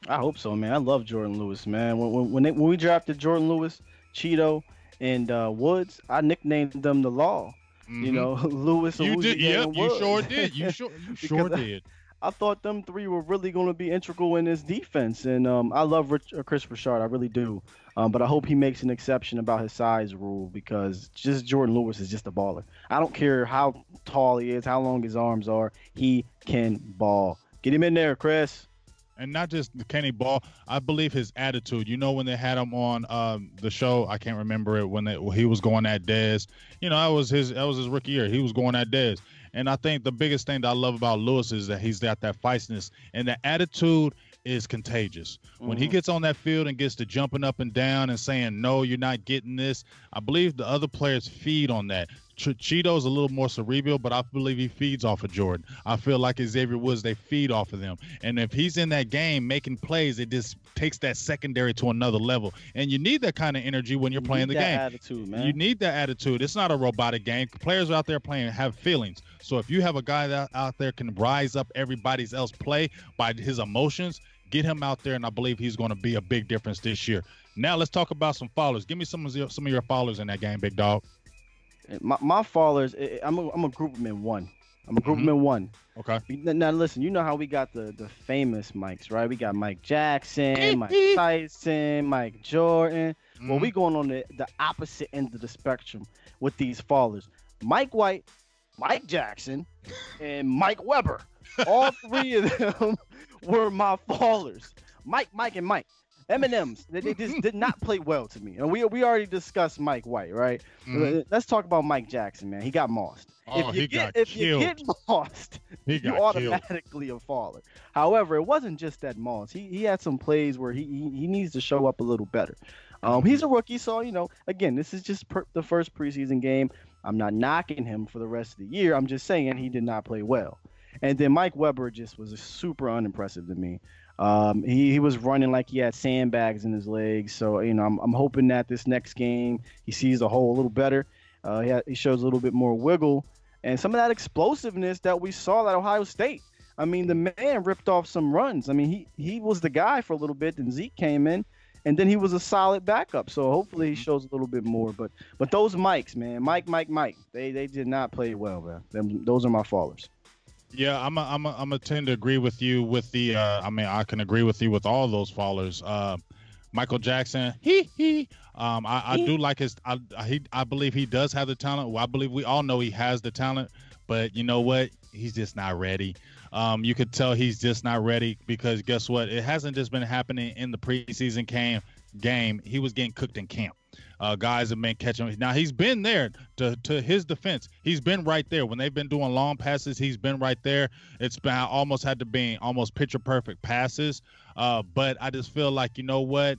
I hope so, man. I love Jordan Lewis, man. When we drafted Jordan Lewis, Cheeto, and Woods, I nicknamed them the Law. You know, Lewis. You did, yeah. You sure did. You sure did. I thought them 3 were really going to be integral in this defense, and I love Chris Richard. I really do. But I hope he makes an exception about his size rule because just Jordan Lewis is just a baller. I don't care how tall he is, how long his arms are. He can ball. Get him in there, Chris. And not just Kenny Ball, I believe his attitude. You know, when they had him on the show, I can't remember it when he was going at Dez. You know, that was his rookie year. He was going at Dez. And I think the biggest thing that I love about Lewis is that he's got that feistiness, and the attitude is contagious. When he gets on that field and gets to jumping up and down and saying, no, you're not getting this, I believe the other players feed on that. Cheeto's a little more cerebral, but I believe he feeds off of Jordan. I feel like Xavier Woods, they feed off of them. And if he's in that game making plays, it just takes that secondary to another level. And you need that kind of energy when you're playing the game. Attitude, man. You need that attitude. It's not a robotic game. Players out there playing have feelings. So if you have a guy that out there can rise up everybody else play by his emotions, get him out there, and I believe he's going to be a big difference this year. Now let's talk about some followers. Give me some of your followers in that game, big dog. My followers, I'm a group them in one. I'm a group them in one. Okay. Now listen, you know how we got the famous mics, right? We got Mike Jackson, Mike Tyson, Mike Jordan. Well, we going on the opposite end of the spectrum with these followers. Mike White, Mike Jackson, and Mike Weber. All 3 of them were my followers. Mike, and Mike. M&Ms, they just did not play well to me. And we already discussed Mike White, right? Let's talk about Mike Jackson, man. He got mossed. Oh, if you get mossed, you automatically a faller. However, it wasn't just that moss. He had some plays where he needs to show up a little better. He's a rookie, so, you know, again, this is just the first preseason game. I'm not knocking him for the rest of the year. I'm just saying he did not play well. And then Mike Weber just was super unimpressive to me. He was running like he had sandbags in his legs. So, you know, I'm hoping that this next game he sees the hole a little better. He shows a little bit more wiggle and some of that explosiveness that we saw at Ohio State. I mean, the man ripped off some runs. I mean, he was the guy for a little bit. Then Zeke came in, and then he was a solid backup. So hopefully he shows a little bit more. But those Mikes, man, Mike, they did not play well, man. Those are my fallers. Yeah, I'm a tend to agree with you with the. I can agree with you with all those followers. Michael Jackson, I do like his. I believe he does have the talent. Well, I believe we all know he has the talent, but you know what? He's just not ready. You could tell he's just not ready because guess what? It hasn't just been happening in the preseason game. He was getting cooked in camp. Guys have been catching him. Now, he's been there to his defense. He's been right there. When they've been doing long passes, he's been right there. It's been almost had to be almost picture perfect passes. But I just feel like, you know what?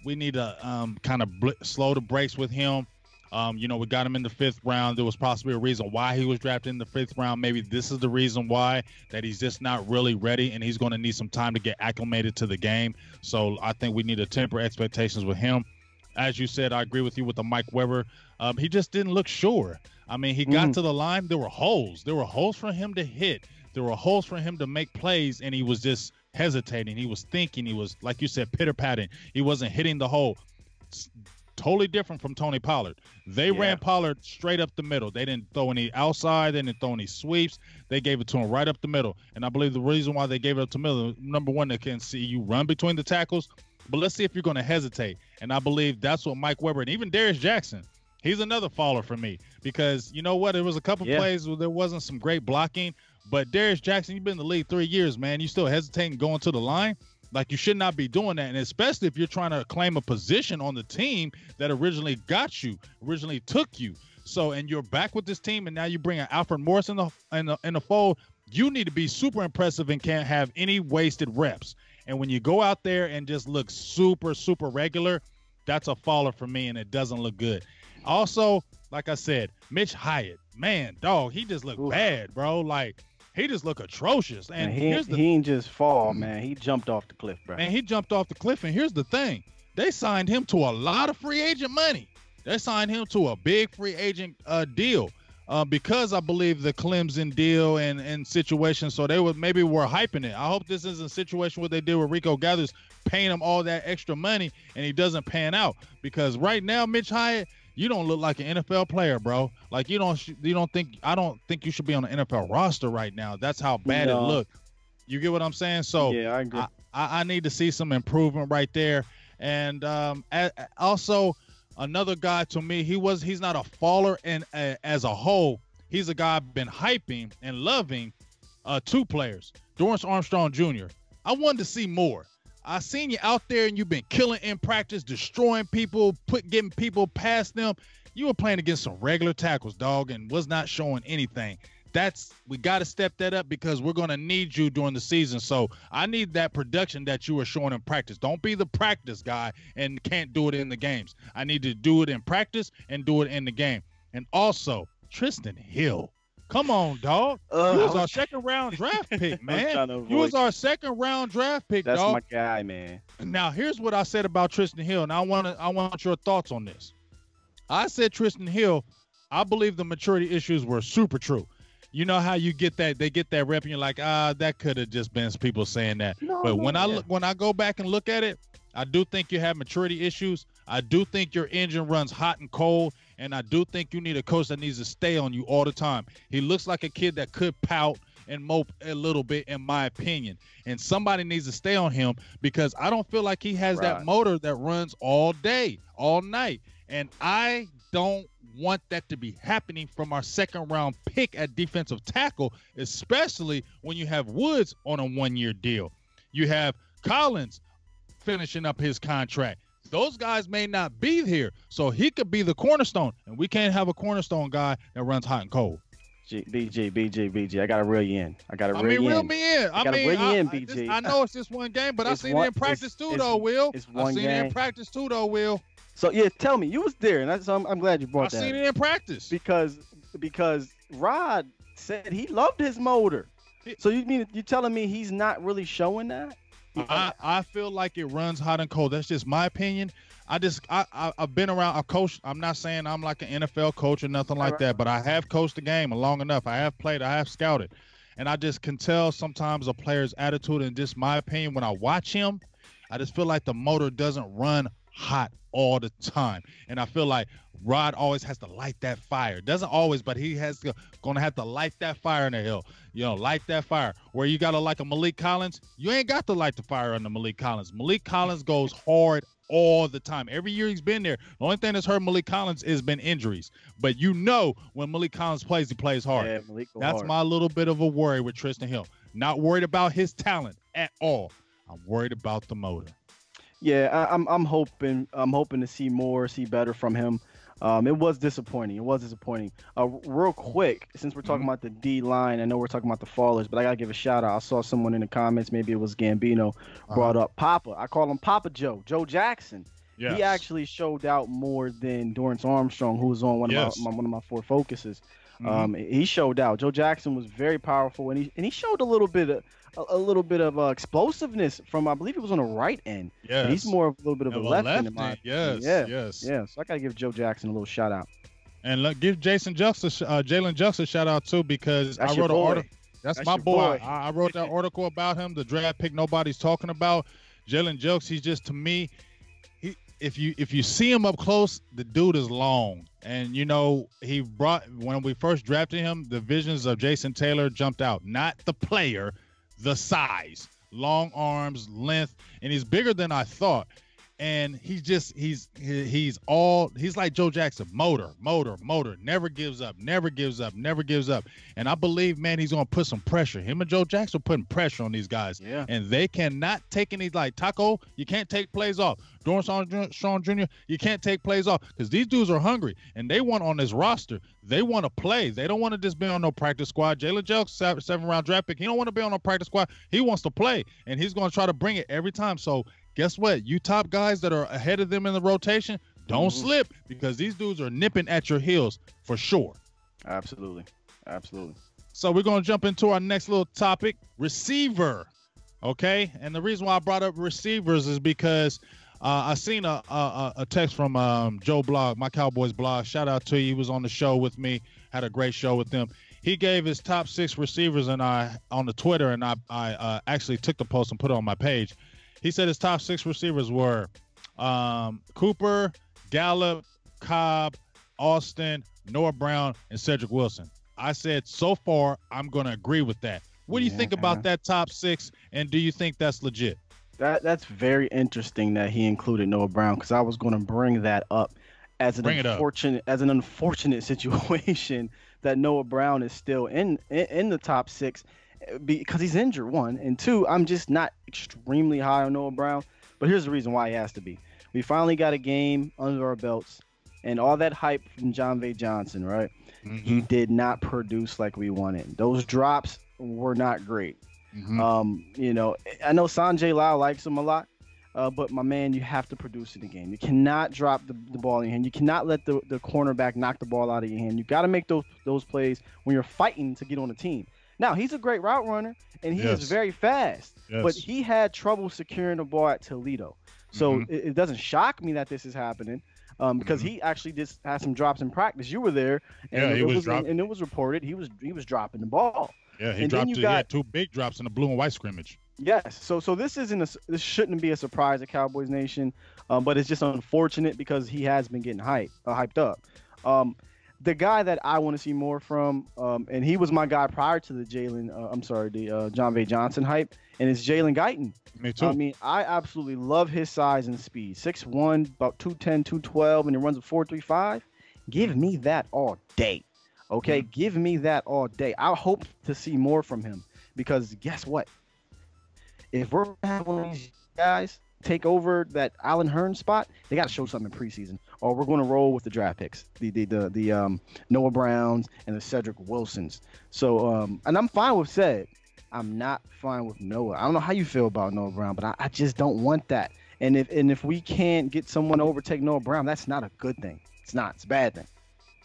We need to kind of slow the brakes with him. You know, we got him in the 5th round. There was possibly a reason why he was drafted in the 5th round. Maybe this is the reason why, that he's just not really ready, and he's going to need some time to get acclimated to the game. So I think we need to temper expectations with him. As you said, I agree with you with the Mike Weber. He just didn't look sure. I mean, he got to the line. There were holes. There were holes for him to hit. There were holes for him to make plays, and he was just hesitating. He was thinking. He was, like you said, pitter-patting. He wasn't hitting the hole. Totally different from Tony Pollard. They ran Pollard straight up the middle. They didn't throw any outside. They didn't throw any sweeps. They gave it to him right up the middle. And I believe the reason why they gave it up to middle, number one, they can see you run between the tackles. But let's see if you're going to hesitate. And I believe that's what Mike Weber and even Darius Jackson, he's another faller for me because you know what? There was a couple plays where there wasn't some great blocking. But Darius Jackson, you've been in the league 3 years, man. You still hesitating going to the line? Like, you should not be doing that, and especially if you're trying to claim a position on the team that originally got you, originally took you. So, and you're back with this team, and now you bring Alfred Morris in the fold. You need to be super impressive and can't have any wasted reps. And when you go out there and just look super, super regular, that's a faller for me, and it doesn't look good. Also, like I said, Mitch Hyatt, man, dog, he just looked bad, bro. Like, he just looked atrocious. And he ain't just fall, man. He jumped off the cliff, bro. Man, he jumped off the cliff. And here's the thing. They signed him to a lot of free agent money. They signed him to a big free agent deal because I believe the Clemson deal and situation. So they were hyping it. I hope this isn't a situation where they did with Rico Gathers, paying him all that extra money and he doesn't pan out. Because right now, Mitch Hyatt, you don't look like an NFL player, bro. Like I don't think you should be on the NFL roster right now. That's how bad it looked. You get what I'm saying? So yeah, I agree. I need to see some improvement right there. And also another guy to me, he's not a faller and as a whole, he's a guy I've been hyping and loving. Two players, Dorrance Armstrong Jr. I wanted to see more. I seen you out there and you've been killing in practice, destroying people, getting people past them. You were playing against some regular tackles, dog, and was not showing anything. We got to step that up because we're going to need you during the season. So I need that production that you were showing in practice. Don't be the practice guy and can't do it in the games. I need to do it in practice and do it in the game. And also, Tristan Hill. Come on, dog. You was our second-round draft pick, man. You was our second-round draft pick, dog. That's my guy, man. Now, here's what I said about Tristan Hill, and I want your thoughts on this. I said Tristan Hill, I believe the maturity issues were super true. You know how you get that, they get that rep, and you're like, that could have just been people saying that. But when I go back and look at it, I do think you have maturity issues. I do think your engine runs hot and cold, and I do think you need a coach that needs to stay on you all the time. He looks like a kid that could pout and mope a little bit, in my opinion. And somebody needs to stay on him because I don't feel like he has that motor that runs all day, all night. And I don't want that to be happening from our second-round pick at defensive tackle, especially when you have Woods on a one-year deal. You have Collins finishing up his contract. Those guys may not be here, so he could be the cornerstone, and we can't have a cornerstone guy that runs hot and cold. BG, I got to reel you in. Reel me in. I mean, reel you in, BG. I know it's just one game, but I've seen it in practice too, though, Will. I've seen it in practice too, though, Will. So, yeah, tell me. You was there, and I'm glad you brought that. I've seen it in practice. Because Rod said he loved his motor. So you telling me he's not really showing that? I feel like it runs hot and cold. That's just my opinion. I've been around. I've coached. I'm not saying I'm like an NFL coach or nothing like that, but I have coached the game long enough. I have played. I have scouted, and I just can tell sometimes a player's attitude. And just my opinion, when I watch him, I just feel like the motor doesn't run hot all the time, and I feel like Rod always has to light that fire. Doesn't always, but he has gonna have to light that fire in the hill. Light that fire. Where you gotta like a Malik Collins, you ain't got to light the fire on the Malik Collins. Malik Collins goes hard all the time. Every year he's been there. The only thing that's hurt Malik Collins has been injuries. But when Malik Collins plays, he plays hard. Yeah, Malik that's hard. My little bit of a worry with Tristan Hill. Not worried about his talent at all. I'm worried about the motor. Yeah, I'm hoping to see better from him. It was disappointing. Real quick, since we're talking about the D line, I know we're talking about the fallers, but I gotta give a shout out. I saw someone in the comments, maybe it was Gambino, brought up Papa. I call him Papa Joe Jackson. Yes. He actually showed out more than Dorrance Armstrong, who was on one of my four focuses. He showed out. Joe Jackson was very powerful, and he showed a little bit of explosiveness from, I believe he was on the right end. Yes. He's more of a little bit of a left end in my opinion. Yes. So I gotta give Joe Jackson a little shout out. And give Jalen Jux a shout out too, because I wrote an article. That's my boy. I wrote that article about him, the draft pick nobody's talking about. Jalen Jux, he's just, to me, if you see him up close, the dude is long. And, he brought, when we first drafted him, the visions of Jason Taylor jumped out. Not the player, the size, long arms, length, and he's bigger than I thought. And he's like Joe Jackson, motor, never gives up. And I believe, man, he's going to put some pressure. Him and Joe Jackson are putting pressure on these guys. Yeah. And they cannot take any, like Taco, you can't take plays off. Dorrance Sean Jr., you can't take plays off, because these dudes are hungry, and they want on this roster. They want to play. They don't want to just be on no practice squad. Jalen Jelks, 7th-round draft pick, he don't want to be on no practice squad. He wants to play, and he's going to try to bring it every time. So guess what? You top guys that are ahead of them in the rotation, don't slip, because these dudes are nipping at your heels for sure. Absolutely. So we're going to jump into our next little topic, receiver. Okay? And the reason why I brought up receivers is because I seen a text from Joe Blog, my Cowboys blog. Shout out to you. He was on the show with me, had a great show with them. He gave his top 6 receivers on the Twitter, and I actually took the post and put it on my page. He said his top 6 receivers were Cooper, Gallup, Cobb, Austin, Noah Brown, and Cedric Wilson. I said, so far, I'm going to agree with that. What do you think about that top 6, and do you think that's legit? That's very interesting that he included Noah Brown, because I was going to bring that up as an unfortunate situation that Noah Brown is still in the top 6 because he's injured, 1, and 2, I'm just not extremely high on Noah Brown. But here's the reason why he has to be. We finally got a game under our belts, and all that hype from John V. Johnson, right? He did not produce like we wanted. Those drops were not great. I know Sanjay Lal likes him a lot, but my man, you have to produce in the game. You cannot drop the ball in your hand. You cannot let the cornerback knock the ball out of your hand. You got to make those plays when you're fighting to get on the team. Now, he's a great route runner, and he is very fast, but he had trouble securing the ball at Toledo. So it doesn't shock me that this is happening, because he actually just had some drops in practice. You were there, and it was reported he was dropping the ball. Yeah, he had 2 big drops in the blue and white scrimmage. Yes, so this shouldn't be a surprise to Cowboys Nation, but it's just unfortunate because he has been getting hyped up. The guy that I want to see more from, and he was my guy prior to the John V. Johnson hype, and it's Jalen Guyton. Me too. I mean, I absolutely love his size and speed. 6'1", about 210, 212, and he runs a 4.35. Give me that all day. Okay, give me that all day. I hope to see more from him, because guess what? If we're going to have one of these guys take over that Allen Hurns spot, they got to show something in preseason, or we're going to roll with the draft picks, the Noah Browns and the Cedric Wilsons. So, and I'm fine with Ced. I'm not fine with Noah. I don't know how you feel about Noah Brown, but I just don't want that. And if we can't get someone to overtake Noah Brown, that's not a good thing. It's not. It's a bad thing.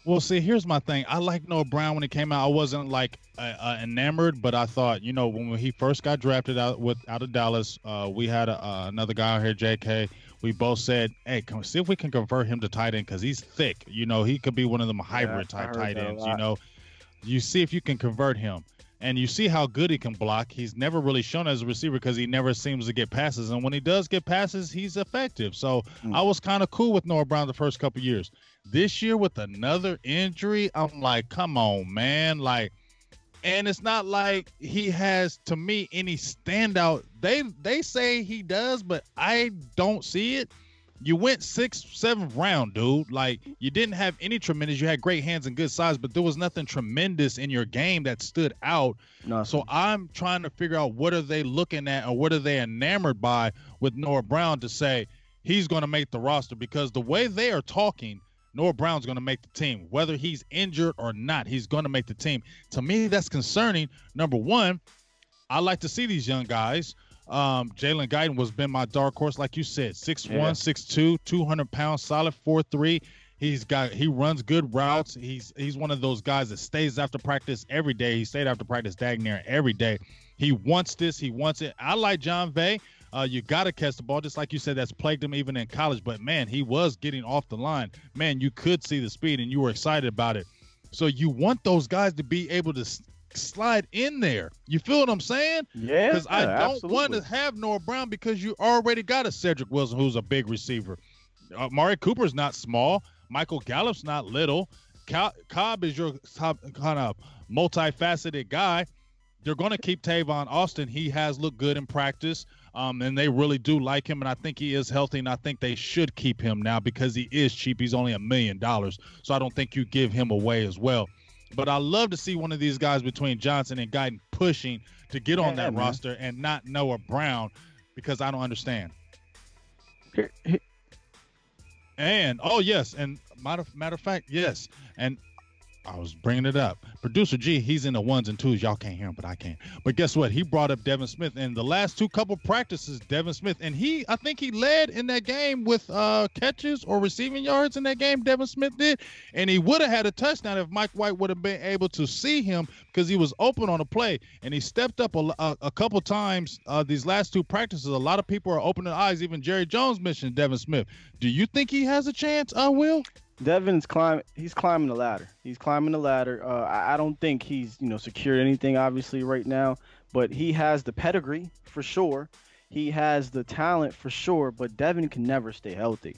Well, see, here's my thing. I like Noah Brown when he came out. I wasn't like enamored, but I thought, when he first got drafted out of Dallas, we had another guy out here, JK. We both said, hey, come see if we can convert him to tight end, because he's thick. He could be one of them hybrid type tight ends. You see if you can convert him. And you see how good he can block. He's never really shown as a receiver because he never seems to get passes. And when he does get passes, he's effective. So I was kind of cool with Noah Brown the first couple of years. This year with another injury, I'm like, come on, man. And it's not like he has, to me, any standout. They say he does, but I don't see it. You went 6th, 7th round, dude. You didn't have any tremendous. You had great hands and good size, but there was nothing tremendous in your game that stood out. Nothing. So I'm trying to figure out what are they looking at, or what are they enamored by with Noah Brown to say he's going to make the roster, because the way they are talking, Noah Brown's going to make the team. Whether he's injured or not, he's going to make the team. To me, that's concerning. Number one, I like to see these young guys. Jalen Guyton been my dark horse, like you said, 6'1", 6'2", 200 pounds, solid 4'3". He runs good routes. He's one of those guys that stays after practice every day. He stayed after practice dang near every day. He wants this. He wants it. I like John Vay. You got to catch the ball, just like you said, that's plagued him even in college. But, man, he was getting off the line. Man, you could see the speed, and you were excited about it. So you want those guys to be able to slide in there. You feel what I'm saying? Yeah. Because I don't absolutely. want to have Noah Brown because you already got a Cedric Wilson who's a big receiver. Amari Cooper's not small. Michael Gallup's not little. Cobb is your kind of multifaceted guy. They're going to keep Tavon Austin. He has looked good in practice, and they really do like him, and I think he is healthy, and I think they should keep him now because he is cheap. He's only $1 million, so I don't think you give him away as well. But I love to see one of these guys between Johnson and Guyton pushing to get on that roster and not Noah Brown because I don't understand. And, oh, yes, and matter of fact, yes, and I was bringing it up. Producer G, he's in the ones and twos. Y'all can't hear him, but I can. But guess what? He brought up Devin Smith. In the last couple practices, Devin Smith, and I think he led in that game with catches or receiving yards in that game, Devin Smith did. And he would have had a touchdown if Mike White would have been able to see him because he was open on the play. And he stepped up a couple times these last two practices. A lot of people are opening their eyes. Even Jerry Jones mentioned Devin Smith. Do you think he has a chance, Will? Devin's he's climbing the ladder. He's climbing the ladder. I don't think he's, secured anything obviously right now, but he has the pedigree for sure. He has the talent for sure, but Devin can never stay healthy.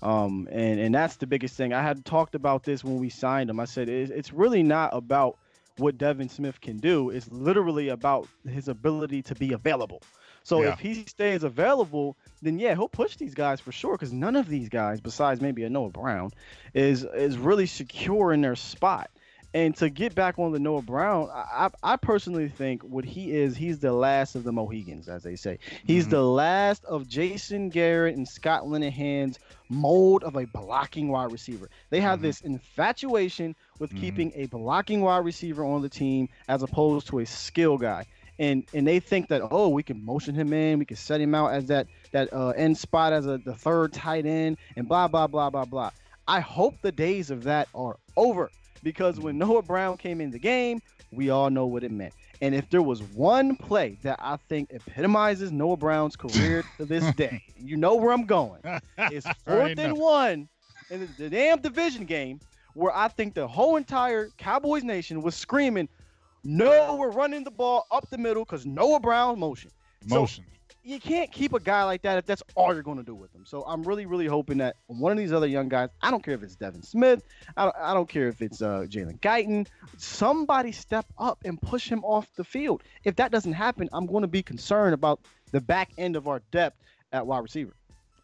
And that's the biggest thing. I had talked about this when we signed him. I said it's really not about what Devin Smith can do. It's literally about his ability to be available. So if he stays available, then he'll push these guys for sure. Because none of these guys, besides maybe a Noah Brown, is really secure in their spot. And to get back on the Noah Brown, I personally think what he's the last of the Mohegans, as they say. He's the last of Jason Garrett and Scott Linehan's mold of a blocking wide receiver. They have this infatuation with keeping a blocking wide receiver on the team as opposed to a skill guy. And they think that, we can motion him in, we can set him out as that end spot as the third tight end, and blah, blah, blah, blah, blah. I hope the days of that are over, because when Noah Brown came in the game, we all know what it meant. And if there was one play that I think epitomizes Noah Brown's career to this day, you know where I'm going. It's 4th and 1 in the damn division game where I think the whole entire Cowboys nation was screaming, no, we're running the ball up the middle because Noah Brown motion. So you can't keep a guy like that if that's all you're going to do with him. So I'm really, really hoping that one of these other young guys, I don't care if it's Devin Smith, I don't care if it's Jalen Guyton, somebody step up and push him off the field. If that doesn't happen, I'm going to be concerned about the back end of our depth at wide receiver.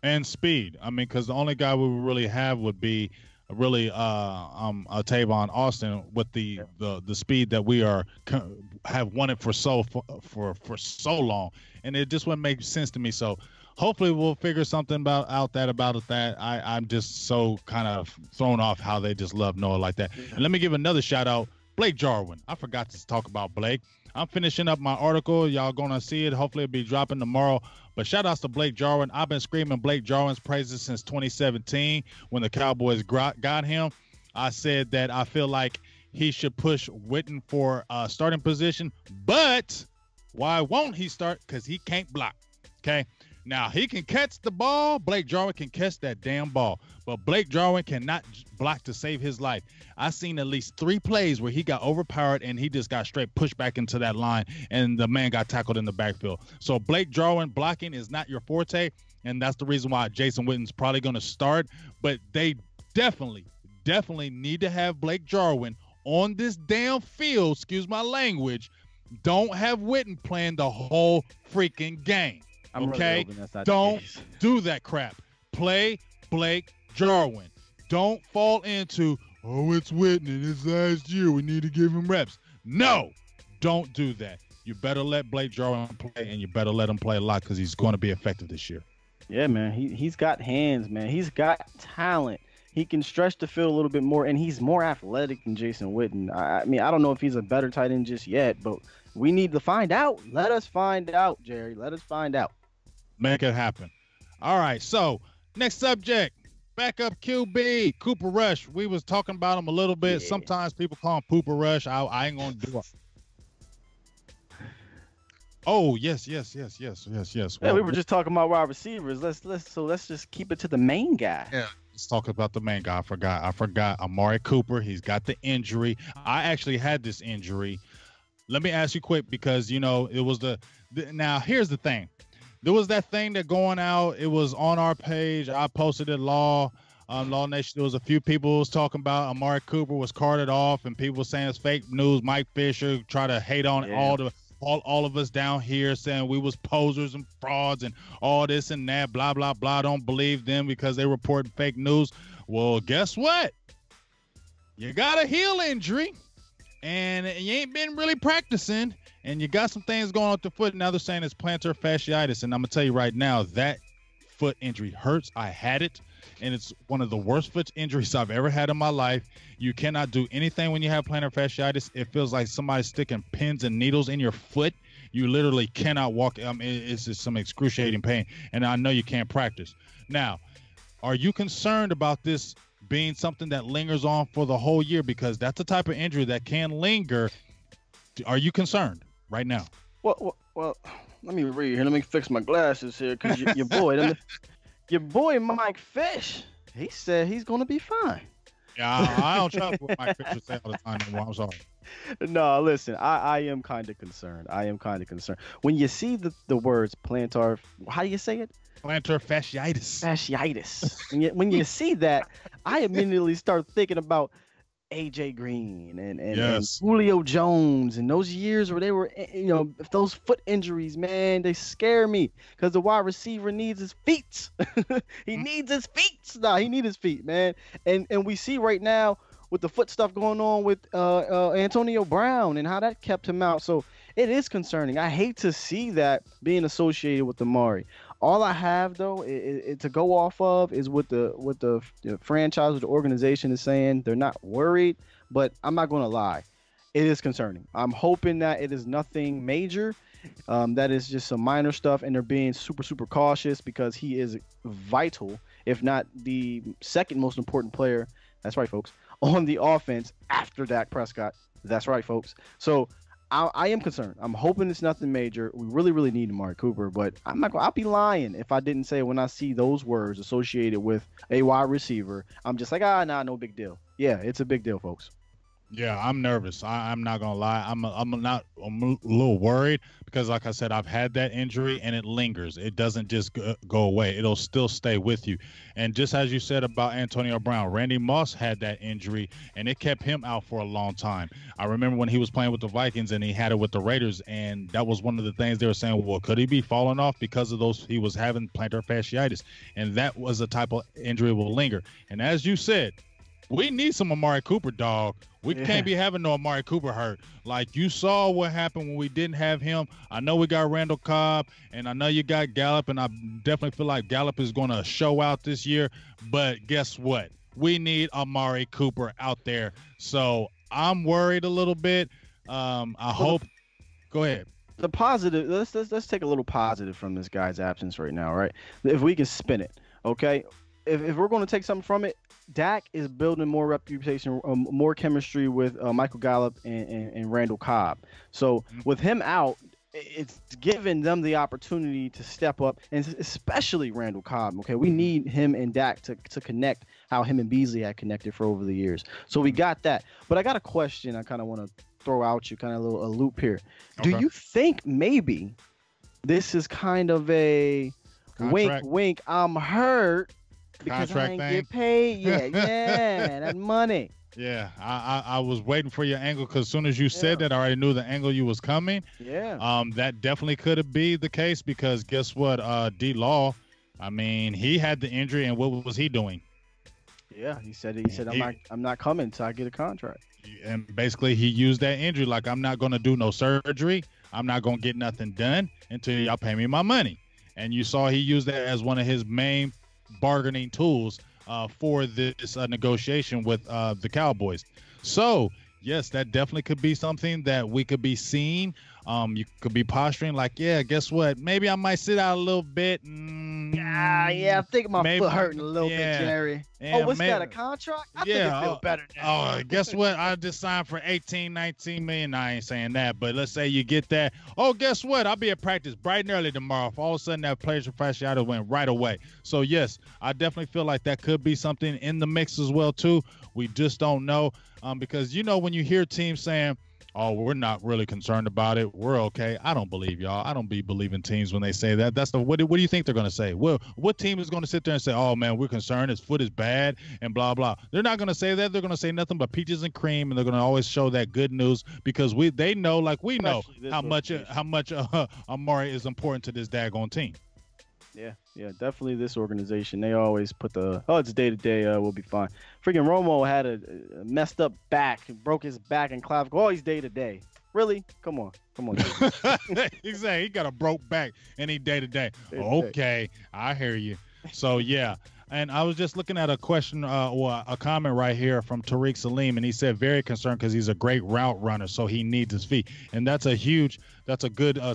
And speed. I mean, because the only guy we would really have would be really Tavon Austin with the speed that we have wanted for so long, and it just wouldn't make sense to me. So hopefully we'll figure something about that. I'm just so kind of thrown off how they just love Noah like that. And let me give another shout out, Blake Jarwin. I forgot to talk about Blake. I'm finishing up my article. Y'all gonna see it. Hopefully it'll be dropping tomorrow. But shout outs to Blake Jarwin. I've been screaming Blake Jarwin's praises since 2017 when the Cowboys got him. I said that I feel like he should push Witten for a starting position. But why won't he start? Because he can't block. Okay. Now, he can catch the ball. Blake Jarwin can catch that damn ball. But Blake Jarwin cannot block to save his life. I've seen at least 3 plays where he got overpowered and he just got straight pushed back into that line, and the man got tackled in the backfield. So Blake Jarwin blocking is not your forte, and that's the reason why Jason Witten's probably going to start. But they definitely need to have Blake Jarwin on this damn field. Excuse my language. Don't have Witten playing the whole freaking game. Okay, really don't do that crap. Play Blake Jarwin. Don't fall into, it's Witten and it's last year, we need to give him reps. No, don't do that. You better let Blake Jarwin play, and you better let him play a lot because he's going to be effective this year. Yeah, man, he's got hands, man. He's got talent. He can stretch the field a little bit more, and he's more athletic than Jason Witten. I mean, I don't know if he's a better tight end just yet, but we need to find out. Let us find out, Jerry. Let us find out. Make it happen. All right, so next subject, backup QB, Cooper Rush. We was talking about him a little bit. Yeah. Sometimes people call him Pooper Rush. I ain't gonna do it. Oh yes. Yeah, Well, we were just talking about wide receivers. Let's just keep it to the main guy. yeah, let's talk about the main guy. I forgot Amari Cooper. He's got the injury. I actually had this injury. Let me ask you quick because it was now here's the thing. There was that thing that going out. It was on our page. I posted it, Law Nation. There was a few people who was talking about Amari Cooper was carted off, and people saying it's fake news. Mike Fisher try to hate on all of us down here, saying we was posers and frauds and all this and that. Blah blah blah. Don't believe them because they report fake news. Well, guess what? You got a heel injury, and you ain't been really practicing. And you got some things going on with the foot. Now they're saying it's plantar fasciitis. And I'm going to tell you right now, that foot injury hurts. I had it, and it's one of the worst foot injuries I've ever had in my life. You cannot do anything when you have plantar fasciitis. It feels like somebody's sticking pins and needles in your foot. You literally cannot walk. It's just some excruciating pain. And I know you can't practice. Now, are you concerned about this being something that lingers on for the whole year? Because that's the type of injury that can linger. Are you concerned right now? Well, let me read here. Let me fix my glasses here, because your boy Mike Fish, he said he's gonna be fine. Yeah, I don't trust what Mike Fisher say all the time anymore. I'm sorry. No, listen, I am kind of concerned. When you see the words plantar, how do you say it? Plantar fasciitis. When you see that, I immediately start thinking about AJ Green and Julio Jones and those years where they were, those foot injuries, man, they scare me because the wide receiver needs his feet. He needs his feet. He needs his feet, man. And we see right now with the foot stuff going on with Antonio Brown and how that kept him out. So it is concerning. I hate to see that being associated with Amari. All I have though to go off of is what the franchise, what the organization is saying. They're not worried, but I'm not going to lie, it is concerning. I'm hoping that it is nothing major, that is just some minor stuff, and they're being super cautious because he is vital, if not the second most important player. That's right, folks, on the offense after Dak Prescott. That's right, folks. So I am concerned. I'm hoping it's nothing major. We really need Amari Cooper, but I'll be lying if I didn't say when I see those words associated with a wide receiver, I'm just like, no big deal. Yeah, it's a big deal, folks. Yeah, I'm nervous. I'm not gonna lie. I'm a little worried because, like I said, I've had that injury and it lingers. It doesn't just go away. It'll still stay with you. And just as you said about Antonio Brown, Randy Moss had that injury and it kept him out for a long time. I remember when he was playing with the Vikings and he had it with the Raiders, and that was one of the things they were saying. Well, could he be falling off because of those? He was having plantar fasciitis, and that was a type of injury will linger. And as you said, we need some Amari Cooper, dog. We can't be having no Amari Cooper hurt. Like you saw what happened when we didn't have him. I know we got Randall Cobb, and I know you got Gallup, and I definitely feel like Gallup is going to show out this year. But guess what? We need Amari Cooper out there. So I'm worried a little bit. I hope. Go ahead. The positive. Let's take a little positive from this guy's absence right now, right? If we can spin it, okay. If we're going to take something from it, Dak is building more reputation, more chemistry with Michael Gallup and Randall Cobb. So with him out, it's giving them the opportunity to step up, and especially Randall Cobb. Okay, we need him and Dak to connect how him and Beasley had connected for over the years. So we got that. But I got a question I kind of want to throw out you, kind of a loop here. Okay. Do you think maybe this is kind of a wink, I'm hurt? Because I ain't get paid yet. Yeah, that money. Yeah, I was waiting for your angle because as soon as you said that, I already knew the angle you was coming. Yeah. That definitely could be the case because guess what? D-Law, I mean, he had the injury, and what was he doing? Yeah, he said I'm not coming until I get a contract. And basically, he used that injury like I'm not going to do no surgery. I'm not going to get nothing done until y'all pay me my money. And you saw he used that as one of his main bargaining tools for this negotiation with the Cowboys. So yes, that definitely could be something that we could be seeing. You could be posturing like, yeah, guess what? Maybe I might sit out a little bit. Yeah, I think my foot hurting a little bit, Jerry. Yeah, what's that, a contract? I think it feel better now. Oh, guess what? I just signed for 18, 19 million. I ain't saying that, but let's say you get that. Oh, guess what? I'll be at practice bright and early tomorrow. If all of a sudden that player's fasciitis went right away. So, yes, I definitely feel like that could be something in the mix as well, too. We just don't know because, when you hear teams saying, oh, we're not really concerned about it, we're okay. I don't believe y'all. I don't be believing teams when they say that. That's what do you think they're going to say? Well, what team is going to sit there and say, oh, man, we're concerned, his foot is bad and blah, blah. They're not going to say that. They're going to say nothing but peaches and cream, and they're going to always show that good news because they know, like we know, how much Amari is important to this daggone team. Yeah, definitely this organization. They always put it's day-to-day, we'll be fine. Freaking Romo had a messed up back, broke his back and clavicle. Oh, he's day-to-day. Really? Come on. Exactly. He got a broke back and he day-to-day. Okay, I hear you. So, yeah. And I was just looking at a question or a comment right here from Tariq Salim, and he said very concerned because he's a great route runner, so he needs his feet. And that's a good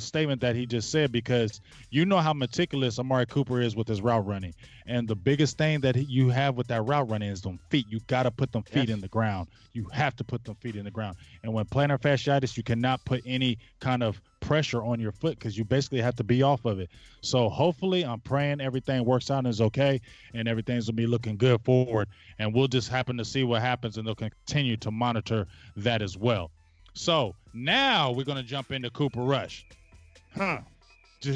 statement that he just said because you know how meticulous Amari Cooper is with his route running. And the biggest thing that you have with that route running is them feet. You got to put them feet in the ground. You have to put them feet in the ground. And when plantar fasciitis, you cannot put any kind of pressure on your foot because you basically have to be off of it. So hopefully I'm praying everything works out and is okay and everything's going to be looking good forward. And we'll just happen to see what happens and they'll continue to monitor that as well. So now we're going to jump into Cooper Rush.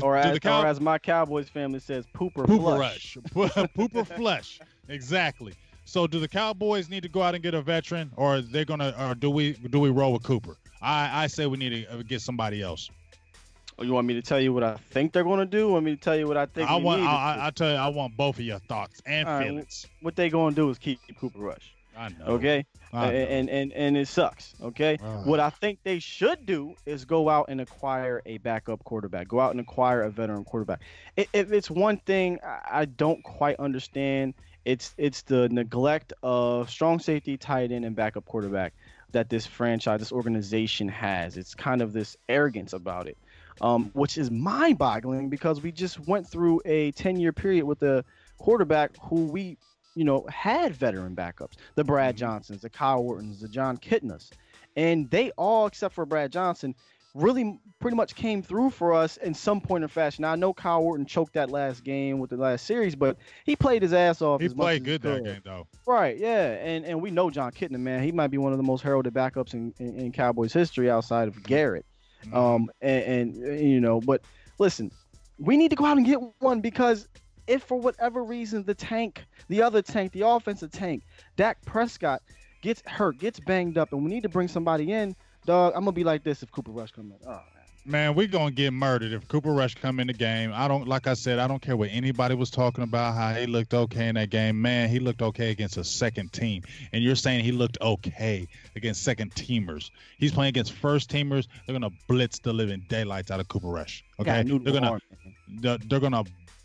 Or as my Cowboys family says, Pooper Rush. Pooper Flush. Exactly. So do the Cowboys need to go out and get a veteran or do we roll with Cooper? I say we need to get somebody else. Oh, you want me to tell you what I think they're going to do? Or want me to tell you what I think I tell you, I want both of your thoughts and feelings. What they going to do is keep Cooper Rush. I know. Okay? And it sucks. Okay? What I think they should do is go out and acquire a backup quarterback. Go out and acquire a veteran quarterback. If it's one thing I don't quite understand, it's the neglect of strong safety, tight end, and backup quarterback that this franchise, this organization has. It's kind of this arrogance about it. Which is mind-boggling because we just went through a 10-year period with a quarterback who we, had veteran backups. The Brad Johnsons, the Kyle Ortons, the John Kitnas. And they all, except for Brad Johnson, really pretty much came through for us in some point or fashion. Now, I know Kyle Orton choked that last game with the last series, but he played his ass off. He played good that game, though. Right, yeah. And we know John Kitna, man. He might be one of the most heralded backups in Cowboys history outside of Garrett. But listen, we need to go out and get one because if for whatever reason the offensive tank, Dak Prescott gets hurt, gets banged up, and we need to bring somebody in, dog, I'm gonna be like this if Cooper Rush comes in. Oh man, we're gonna get murdered if Cooper Rush come in the game. I don't care what anybody was talking about, how he looked okay in that game. Man, he looked okay against a second team. And you're saying he looked okay against second teamers. He's playing against first teamers. They're gonna blitz the living daylights out of Cooper Rush. Okay. They're gonna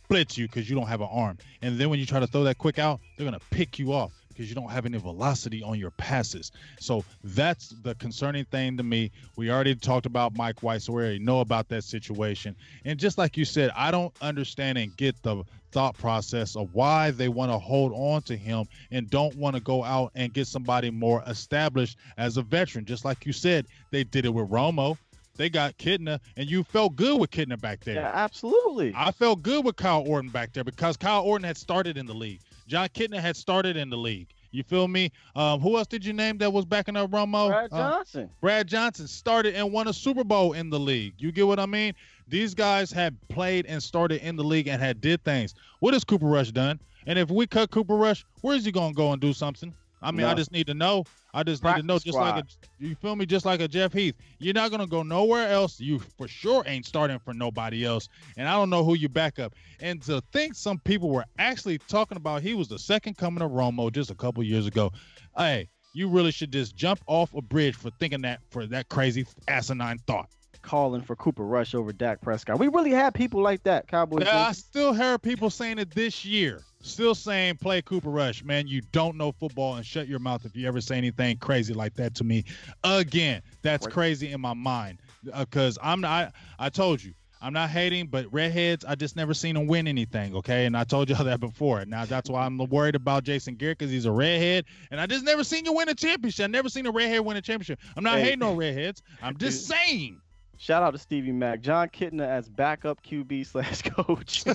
blitz you because you don't have an arm. And then when you try to throw that quick out, they're gonna pick you off because you don't have any velocity on your passes. So that's the concerning thing to me. We already talked about Mike White, so we already know about that situation. And just like you said, I don't understand and get the thought process of why they want to hold on to him and don't want to go out and get somebody more established as a veteran. Just like you said, they did it with Romo. They got Kitna, and you felt good with Kitna back there. Yeah, absolutely. I felt good with Kyle Orton back there because Kyle Orton had started in the league. John Kitna had started in the league. You feel me? Who else did you name that was backing up Romo? Brad Johnson. Brad Johnson started and won a Super Bowl in the league. You get what I mean? These guys had played and started in the league and had did things. What has Cooper Rush done? And if we cut Cooper Rush, where is he going to go and do something? I mean, I just need to know. Just like you feel me, just like a Jeff Heath. You're not gonna go nowhere else. You for sure ain't starting for nobody else. And I don't know who you back up. And to think some people were actually talking about he was the second coming of Romo just a couple years ago. Hey, you really should just jump off a bridge for thinking that crazy asinine thought. Calling for Cooper Rush over Dak Prescott. We really had people like that, Cowboys. Yeah, I still heard people saying it this year. Still saying play Cooper Rush. Man, you don't know football and shut your mouth if you ever say anything crazy like that to me again. That's crazy in my mind. because I'm not. I told you. I'm not hating, but redheads, I just never seen them win anything, okay? And I told y'all that before. Now, that's why I'm worried about Jason Garrett, because he's a redhead, and I just never seen you win a championship. I never seen a redhead win a championship. I'm not hating on redheads. I'm just saying. Shout out to Stevie Mack. John Kitna as backup QB/coach.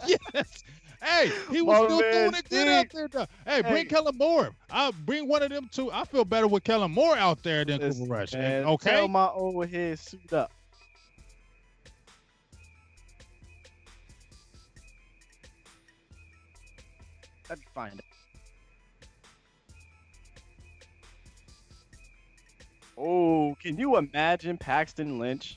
Yes. Hey, he was still doing it good out there, though. Hey, bring Kellen Moore. I'll bring one of them, too. I feel better with Kellen Moore out there than Cooper Rush. Okay? Tell my old head suit up. Let's find it. Oh, can you imagine Paxton Lynch?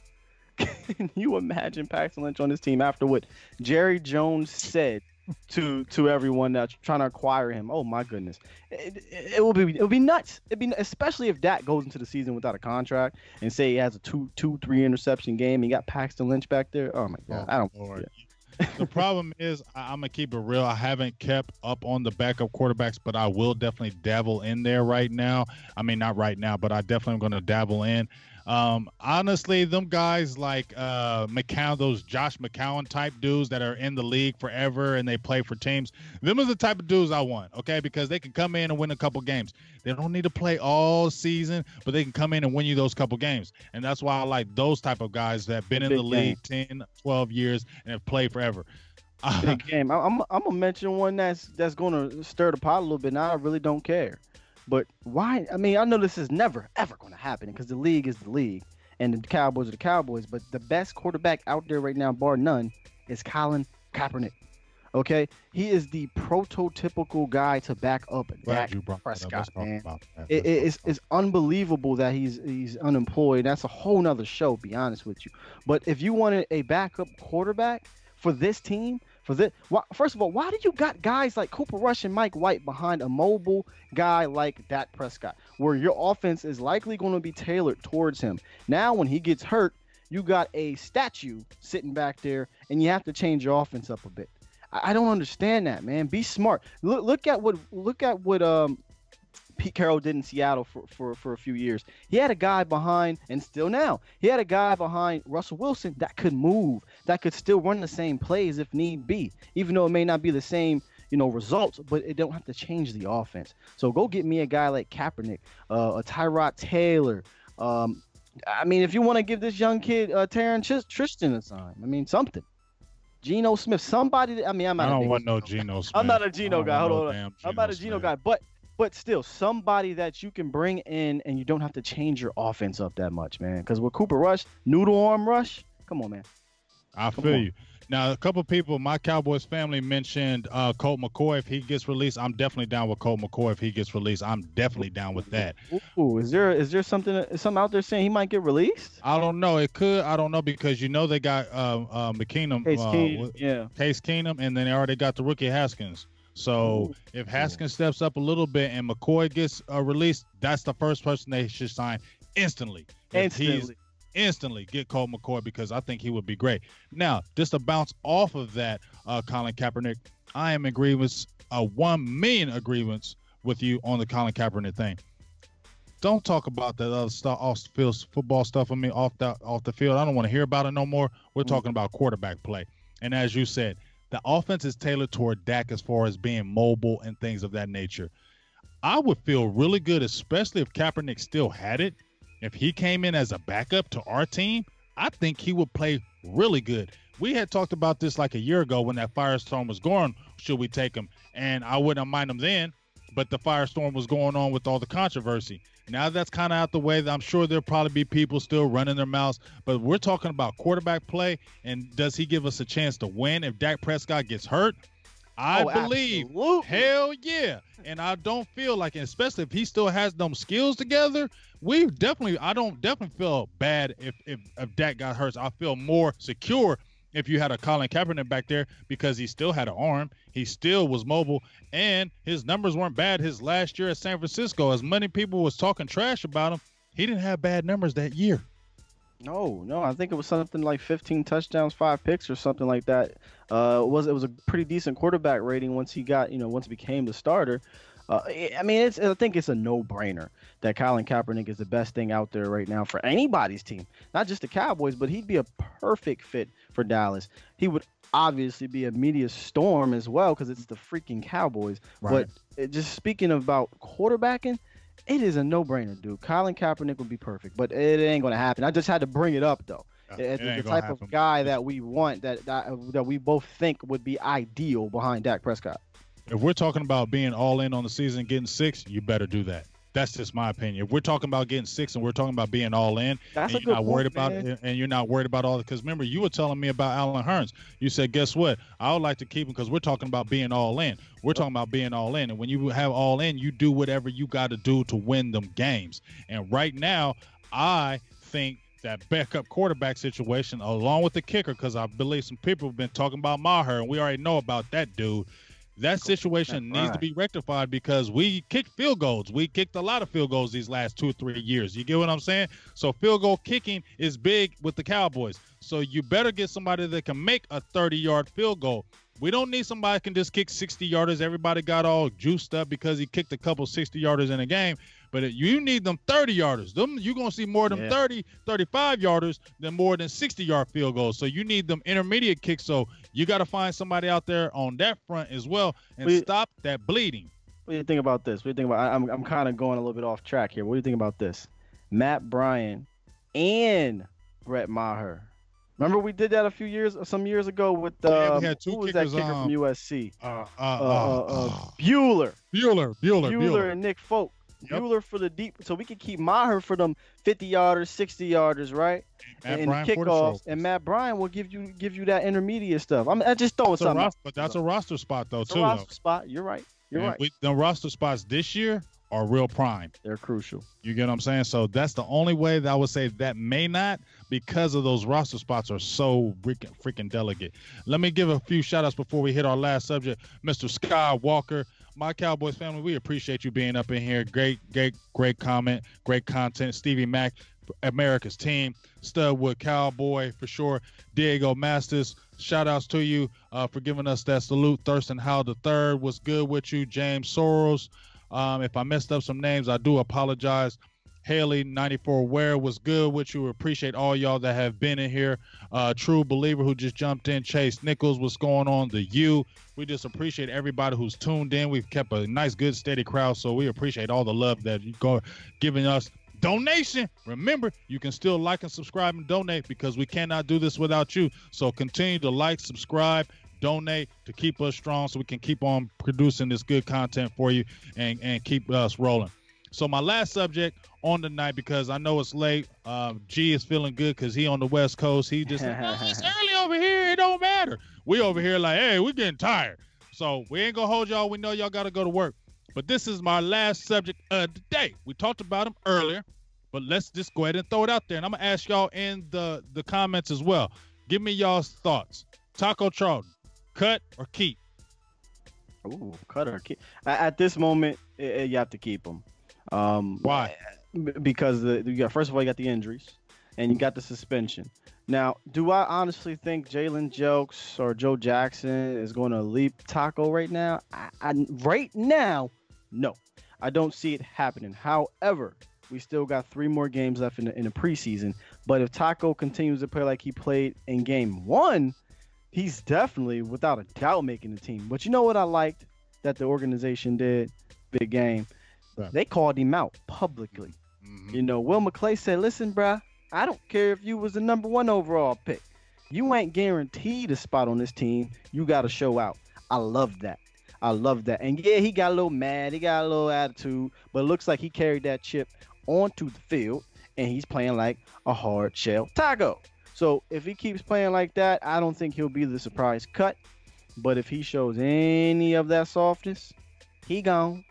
Can you imagine Paxton Lynch on this team after what Jerry Jones said to everyone that's trying to acquire him? Oh my goodness, it will be nuts. Especially if Dak goes into the season without a contract and say he has a 2-3 interception game. He got Paxton Lynch back there. Oh my God, I don't. Yeah. The problem is, I'm going to keep it real. I haven't kept up on the backup quarterbacks, but I will definitely dabble in there right now. I mean, not right now, but I definitely am going to dabble in. Honestly, them guys like McCown, those Josh McCown type dudes that are in the league forever and they play for teams, them are the type of dudes I want, okay? Because they can come in and win a couple games. They don't need to play all season, but they can come in and win you those couple games. And that's why I like those type of guys that have been in the league 10, 12 years and have played forever. Big game. I'm gonna mention one that's going to stir the pot a little bit. Now I really don't care. But why? I mean, I know this is never, ever going to happen because the league is the league and the Cowboys are the Cowboys. But the best quarterback out there right now, bar none, is Colin Kaepernick. Okay? He is the prototypical guy to back up Dak Prescott. It's unbelievable that he's unemployed. That's a whole nother show, be honest with you. But if you wanted a backup quarterback for this team, first of all, why do you got guys like Cooper Rush and Mike White behind a mobile guy like Dak Prescott, where your offense is likely going to be tailored towards him? Now, when he gets hurt, you got a statue sitting back there, and you have to change your offense up a bit. I don't understand that, man. Be smart. Look at what Pete Carroll did in Seattle for a few years. He had a guy behind, and still now, he had a guy behind Russell Wilson that could move, that could still run the same plays if need be, even though it may not be the same, results, but it don't have to change the offense. So go get me a guy like Kaepernick, a Tyrod Taylor. I mean, if you want to give this young kid Taron Tristan a sign, I mean, something. Geno Smith, somebody. I don't want no Geno Smith. I'm not a Geno guy. Hold on. I'm not a Geno guy, but still, somebody that you can bring in and you don't have to change your offense up that much, man. Because with Cooper Rush, noodle arm rush, come on, man. I feel you. Now, a couple people, my Cowboys family mentioned Colt McCoy. If he gets released, I'm definitely down with Colt McCoy. If he gets released, I'm definitely down with that. Ooh, is there something out there saying he might get released? I don't know. It could. I don't know because they got McKeenum, Case Keenum, and then they already got the rookie Haskins. So if Haskins steps up a little bit and McCoy gets released, that's the first person they should sign instantly. Instantly get Colt McCoy because I think he would be great. Now, just to bounce off of that, Colin Kaepernick, I am in agreements, 1 million agreements with you on the Colin Kaepernick thing. Don't talk about that other stuff, off the field football stuff with me off the field. I don't want to hear about it no more. We're talking about quarterback play. And as you said, the offense is tailored toward Dak as far as being mobile and things of that nature. I would feel really good, especially if Kaepernick still had it. If he came in as a backup to our team, I think he would play really good. We had talked about this like a year ago when that firestorm was going, should we take him? And I wouldn't mind him then, but the firestorm was going on with all the controversy. Now that's kind of out the way. I'm sure there'll probably be people still running their mouths, but we're talking about quarterback play, and does he give us a chance to win if Dak Prescott gets hurt? I believe. Absolutely. Hell yeah. And I don't feel like, especially if he still has them skills together, I don't definitely feel bad if Dak got hurt. I feel more secure if you had a Colin Kaepernick back there because he still had an arm. He still was mobile, and his numbers weren't bad his last year at San Francisco. As many people was talking trash about him, he didn't have bad numbers that year. No, I think it was something like 15 touchdowns, 5 picks or something like that. It was a pretty decent quarterback rating once he got, once he became the starter. I mean, I think it's a no-brainer that Colin Kaepernick is the best thing out there right now for anybody's team, not just the Cowboys, but he'd be a perfect fit for Dallas. He would obviously be a media storm as well because it's the freaking Cowboys. Right. But just speaking about quarterbacking, it is a no-brainer, dude. Colin Kaepernick would be perfect, but it ain't gonna happen. I just had to bring it up though. It's the type of guy that we want, that we both think would be ideal behind Dak Prescott. If we're talking about being all in on the season, getting 6, you better do that. That's just my opinion. If we're talking about getting 6 and we're talking about being all in, That's and a you're good not worried point, about man. it, and you're not worried about all that, because remember, you were telling me about Allen Hurns. You said, guess what? I would like to keep him because we're talking about being all in. We're talking about being all in. And when you have all in, you do whatever you got to do to win them games. And right now, I think that backup quarterback situation, along with the kicker, because I believe some people have been talking about Maher, and we already know about that dude. That situation needs to be rectified because we kicked field goals. We kicked a lot of field goals these last 2 or 3 years. You get what I'm saying? So field goal kicking is big with the Cowboys. So you better get somebody that can make a 30-yard field goal. We don't need somebody that can just kick 60-yarders. Everybody got all juiced up because he kicked a couple 60-yarders in a game. But you need them 30-yarders. You're going to see more of them 30, 35-yarders than more than 60-yard field goals. So you need them intermediate kicks. So you got to find somebody out there on that front as well and stop that bleeding. What do you think about this? What do you think about? I'm kind of going a little bit off track here. What do you think about this? Matt Bryan and Brett Maher. Remember we did that some years ago with we had 2 who was kickers, that kicker from USC? Bueller. Bueller and Nick Folk. Yep. Bueller for the deep, so we could keep Maher for them 50-yarders, 60-yarders, right? And kickoffs, and Matt Bryan will give you that intermediate stuff. I just throwing something out. But that's a roster spot though, It's too. a roster spot. You're right. You're right. The roster spots this year are real prime. They're crucial. You get what I'm saying? So that's the only way that I would say that may not, because of those roster spots are so freaking delicate. Let me give a few shout-outs before we hit our last subject. Mr. Skywalker, my Cowboys family, we appreciate you being up in here. Great comment, great content. Stevie Mack, America's team. Studwood Cowboy for sure. Diego Masters, shout-outs to you for giving us that salute. Thurston Howell III, what's good with you? James Soros. If I messed up some names, I do apologize. Haley 94 Ware was good with you. Appreciate all y'all that have been in here. True Believer who just jumped in. Chase Nichols, what's going on? The U. We just appreciate everybody who's tuned in. We've kept a nice, good, steady crowd, so we appreciate all the love that you go giving us. Donation. Remember, you can still like and subscribe and donate because we cannot do this without you. So continue to like, subscribe, donate to keep us strong so we can keep on producing this good content for you and keep us rolling. So my last subject on the night, because I know it's late, G is feeling good because he on the West Coast. He just like, oh, it's early over here. It don't matter. We over here like, hey, we getting tired. So we ain't going to hold y'all. We know y'all got to go to work. But this is my last subject of the day. We talked about him earlier, but let's just go ahead and throw it out there. And I'm going to ask y'all in the comments as well. Give me y'all's thoughts. Taco Charlton, cut or keep? Ooh, cut or keep. At this moment, you have to keep him. Why? Because first of all, you got the injuries and you got the suspension. Now, do I honestly think Jalen Jelks or Joe Jackson is going to leap Taco right now? Right now, no. I don't see it happening. However, we still got 3 more games left in the preseason. But if Taco continues to play like he played in game 1, he's definitely, without a doubt, making the team. But you know what I liked that the organization did? Big game. They called him out publicly. Mm-hmm. You know, Will McClay said, listen, bruh, I don't care if you was the number 1 overall pick. You ain't guaranteed a spot on this team. You got to show out. I love that. And yeah, he got a little mad. He got a little attitude. But it looks like he carried that chip onto the field, and he's playing like a hard shell Taco. So if he keeps playing like that, I don't think he'll be the surprise cut. But if he shows any of that softness, he gone.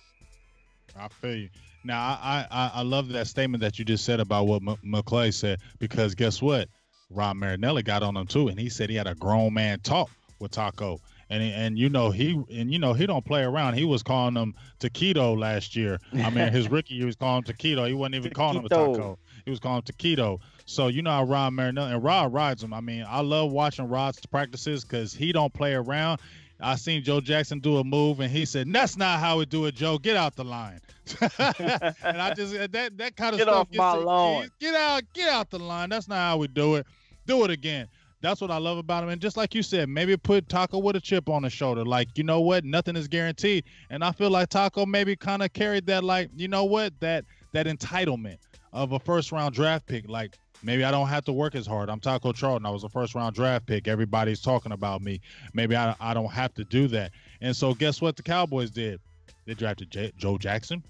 I feel you. Now, I love that statement that you just said about what McClay said, because guess what? Ron Marinelli got on him too, and he said he had a grown man talk with Taco. And he don't play around. He was calling him Taquito last year. I mean, his rookie year, he was calling him Taquito. He wasn't even calling him a taco. He was calling him Taquito. So you know how Ron Marinelli, and Rod rides him. I mean, I love watching Rod's practices because he don't play around. I seen Joe Jackson do a move, and he said, "That's not how we do it, Joe. Get out the line." And I just that kind of Get stuff. off my lawn. Get out the line. That's not how we do it. Do it again. That's what I love about him. And just like you said, maybe put Taco with a chip on his shoulder. Like, you know what? Nothing is guaranteed. And I feel like Taco maybe kind of carried that, like, you know what? That entitlement of a first-round draft pick. Like, maybe I don't have to work as hard. I'm Taco Charlton. I was a first-round draft pick. Everybody's talking about me. Maybe I don't have to do that. And so guess what the Cowboys did? They drafted Joe Jackson,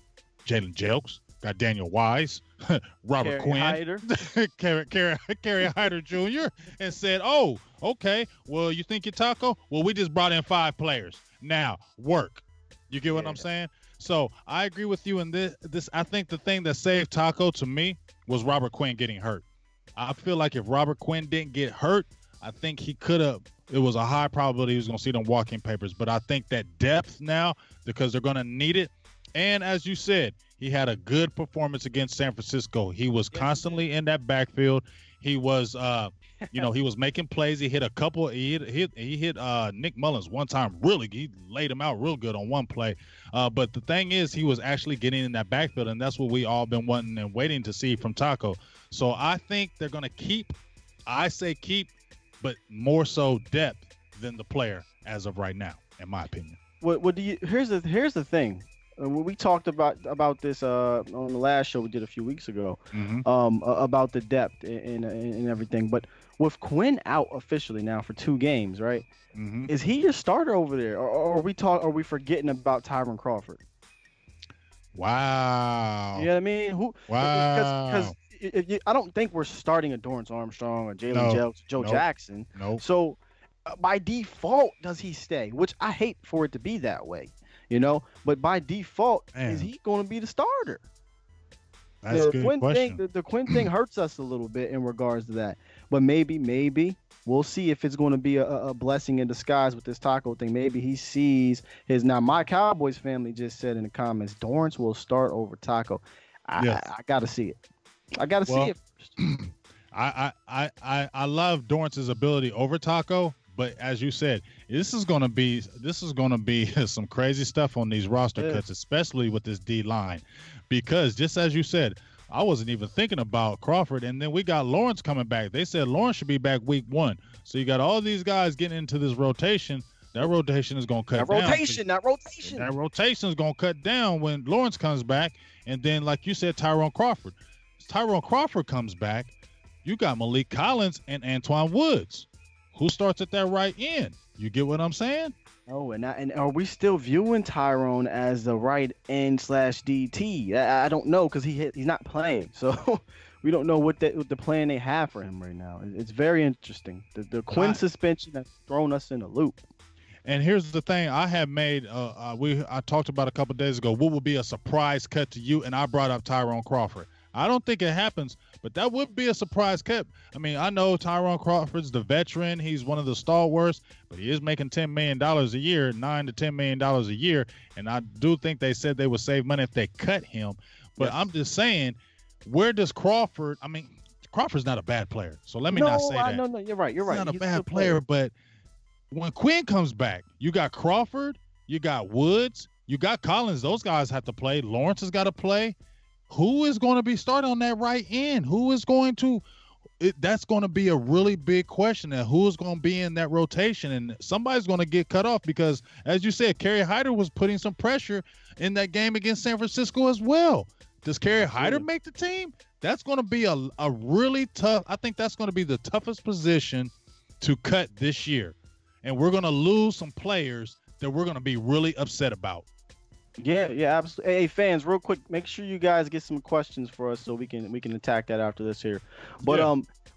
Jalen Jelks, got Daniel Wise, Robert Quinn, Kerry Hyder Jr., and said, "Oh, okay, well, you think you're Taco? Well, we just brought in 5 players. Now, work." You get what I'm saying? So I agree with you in this. I think the thing that saved Taco to me was Robert Quinn getting hurt. I feel like if Robert Quinn didn't get hurt, I think he could have. It was a high probability he was going to see them walking papers. But I think that depth now, because they're going to need it. And as you said, he had a good performance against San Francisco. He was constantly in that backfield. He was, he was making plays. He hit a couple. He hit Nick Mullins one time. Really, he laid him out real good on one play. But the thing is, he was actually getting in that backfield, and that's what we all been wanting and waiting to see from Taco. So I think they're going to keep. I say keep, but more so depth than the player as of right now, in my opinion. What do you? Here's the thing. We talked about this on the last show we did a few weeks ago, about the depth and everything. But with Quinn out officially now for 2 games, right? Is he your starter over there, or are we forgetting about Tyron Crawford? Wow. You know what I mean? Wow. Because I don't think we're starting a Dorrance Armstrong or Jalen Jelks, Joe Jackson. So by default, does he stay? Which I hate for it to be that way. But by default, is he going to be the starter? That's a good question. The Quinn thing hurts us a little bit in regards to that. But maybe we'll see if it's going to be a blessing in disguise with this Taco thing. Maybe he sees his. Now, my Cowboys family just said in the comments, Dorrance will start over Taco. I got to see it. I got to see it first. I love Dorrance's ability over Taco. But as you said, this is gonna be some crazy stuff on these roster cuts, especially with this D line, because just as you said, I wasn't even thinking about Crawford, and then we got Lawrence coming back. They said Lawrence should be back week 1, so you got all these guys getting into this rotation. That rotation is gonna cut down. That rotation is gonna cut down when Lawrence comes back, and then like you said, Tyrone Crawford. Tyrone Crawford comes back. You got Malik Collins and Antoine Woods. Who starts at that right end? You get what I'm saying? Oh, and are we still viewing Tyrone as the right end / DT? I don't know, because he's not playing, so we don't know what the plan they have for him right now. It's very interesting. The Quinn suspension has thrown us in a loop. And here's the thing I have made. I talked about a couple days ago. What would be a surprise cut to you? And I brought up Tyrone Crawford. I don't think it happens, but that would be a surprise cut. I mean, I know Tyrone Crawford's the veteran. He's one of the stalwarts, but he is making $10 million a year, $9 to $10 million a year. And I do think they said they would save money if they cut him. But I'm just saying, where does Crawford – I mean, Crawford's not a bad player. So let me not say that. No, you're right. He's not a bad player, but when Quinn comes back, you got Crawford, you got Woods, you got Collins. Those guys have to play. Lawrence has got to play. Who is going to be starting on that right end? Who is going to that's going to be a really big question, and who's going to be in that rotation, and somebody's going to get cut off because, as you said, Kerry Hyder was putting some pressure in that game against San Francisco as well. Does Kerry Hyder make the team? That's going to be a really tough – I think that's going to be the toughest position to cut this year, and we're going to lose some players that we're going to be really upset about. Yeah, absolutely. Hey, fans, real quick, make sure you guys get some questions for us so we can attack that after this here. But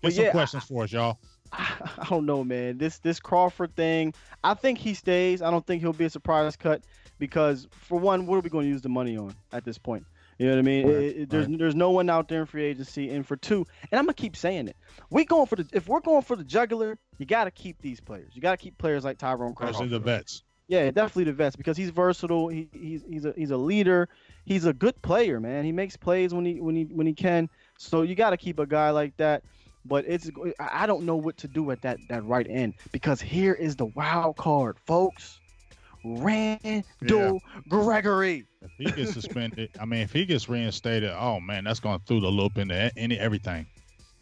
get some questions for us, y'all. I don't know, man. This Crawford thing, I think he stays. I don't think he'll be a surprise cut because, for one, what are we going to use the money on at this point? You know what I mean? There's no one out there in free agency. And for 2, and I'm gonna keep saying it, if we're going for the jugular, you got to keep these players. You got to keep players like Tyrone Crawford. Especially the vets. Yeah, definitely the vets because he's versatile. He's a leader. He's a good player, man. He makes plays when he can. So you got to keep a guy like that. But I don't know what to do at that right end because here is the wild card, folks. Randall Gregory. If he gets suspended, I mean, if he gets reinstated, oh man, that's going through the loop into everything.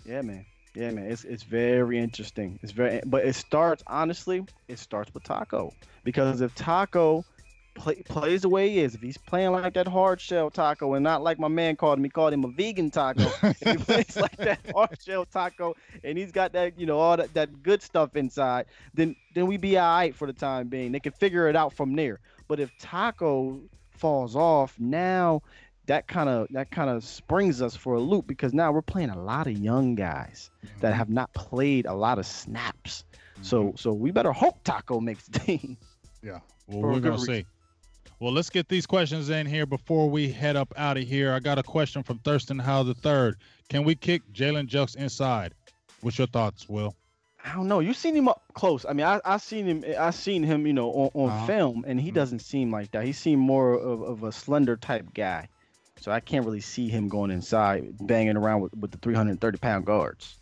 Yeah, man. Yeah, man. It's very interesting. But it starts with Taco, because if Taco plays the way he is, if he's playing like that hard shell Taco and not like my man called him a vegan Taco, if he plays like that hard shell Taco and he's got that, all that good stuff inside, then we be all right for the time being. They can figure it out from there. But if Taco falls off, now that kind of springs us for a loop, because now we're playing a lot of young guys that have not played a lot of snaps. So we better hope Taco makes the team. Yeah, well, we're gonna see. Well, let's get these questions in here before we head up out of here. I got a question from Thurston Howe III. Can we kick Jalen Jukes inside? What's your thoughts, Will? I don't know. You've seen him up close. I mean, I seen him, on film, and he doesn't seem like that. He seemed more of a slender type guy. So I can't really see him going inside, banging around with the 330-pound guards.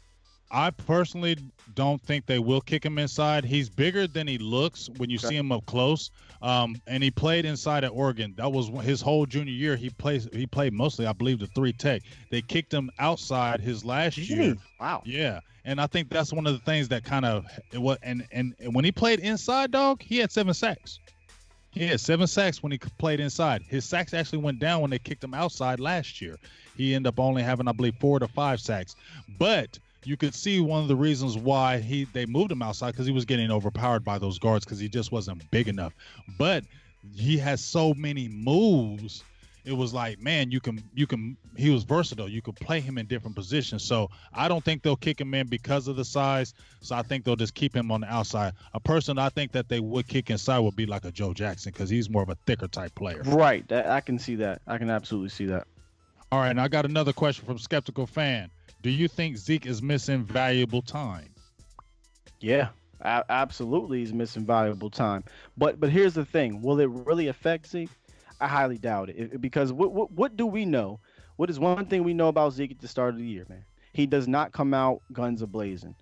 I personally don't think they will kick him inside. He's bigger than he looks when you see him up close. And he played inside at Oregon. That was his whole junior year. He played mostly, I believe, the 3 tech. They kicked him outside his last year. Wow. Yeah. And I think that's one of the things that kind of and when he played inside, dog, he had 7 sacks. He had 7 sacks when he played inside. His sacks actually went down when they kicked him outside last year. He ended up only having, I believe, 4 to 5 sacks. But you could see one of the reasons why they moved him outside, because he was getting overpowered by those guards because he just wasn't big enough. But he has so many moves. It was like, man, he was versatile. You could play him in different positions. So I don't think they'll kick him in because of the size. So I think they'll just keep him on the outside. A person I think that they would kick inside would be like a Joe Jackson, because he's more of a thicker type player. Right. I can see that. I can absolutely see that. All right. And I got another question from Skeptical Fan. Do you think Zeke is missing valuable time? Yeah, absolutely he's missing valuable time. But here's the thing. Will it really affect Zeke? I highly doubt it, because what do we know? What is one thing we know about Zeke at the start of the year, man? He does not come out guns a-blazing.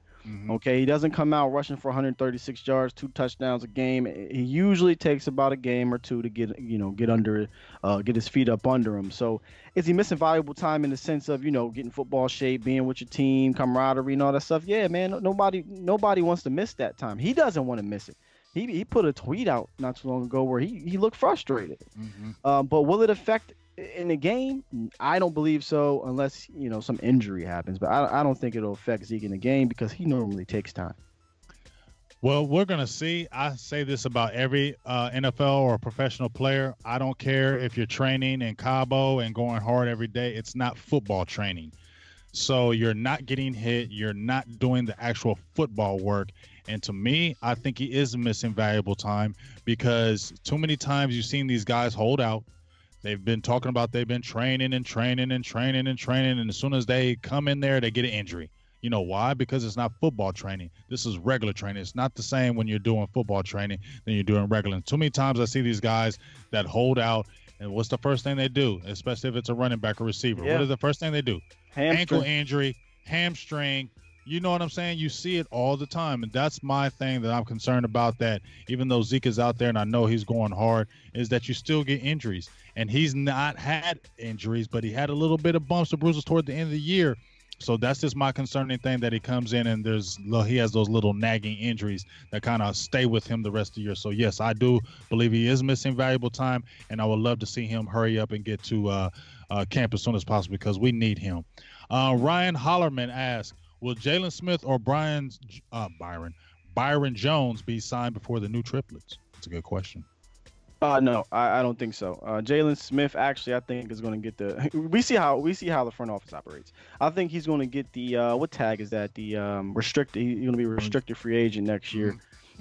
Okay, he doesn't come out rushing for 136 yards, 2 touchdowns a game. He usually takes about a game or two to get his feet up under him. So is he missing valuable time in the sense of, getting football shape, being with your team, camaraderie, and all that stuff? Yeah, man, nobody wants to miss that time. He doesn't want to miss it. He put a tweet out not too long ago where he looked frustrated. But will it affect in the game? I don't believe so, unless some injury happens. But I don't think it'll affect Zeke in the game, because he normally takes time. Well, we're gonna see. I say this about every NFL or professional player. I don't care if you're training in Cabo and going hard every day. It's not football training. So you're not getting hit. You're not doing the actual football work. And to me, I think he is missing valuable time, because too many times you've seen these guys hold out. They've been talking about they've been training and training and training and training. And as soon as they come in there, they get an injury. You know why? Because it's not football training. This is regular training. It's not the same when you're doing football training than you're doing regular. And too many times I see these guys that hold out, and what's the first thing they do, especially if it's a running back or receiver? Yeah. What is the first thing they do? Ankle injury, hamstring. You know what I'm saying? You see it all the time. And that's my thing that I'm concerned about, that even though Zeke is out there and I know he's going hard, is that you still get injuries. And he's not had injuries, but he had a little bit of bumps or bruises toward the end of the year. So that's just my concerning thing, that he comes in and he has those little nagging injuries that kind of stay with him the rest of the year. So, yes, I do believe he is missing valuable time, and I would love to see him hurry up and get to camp as soon as possible, because we need him. Ryan Hollerman asks, will Jalen Smith or Byron Jones be signed before the new triplets? That's a good question. No, I don't think so. Jalen Smith, actually, I think is going to get the. We see how the front office operates. I think he's going to get the what tag is that? The restricted. He's going to be a restricted free agent next year.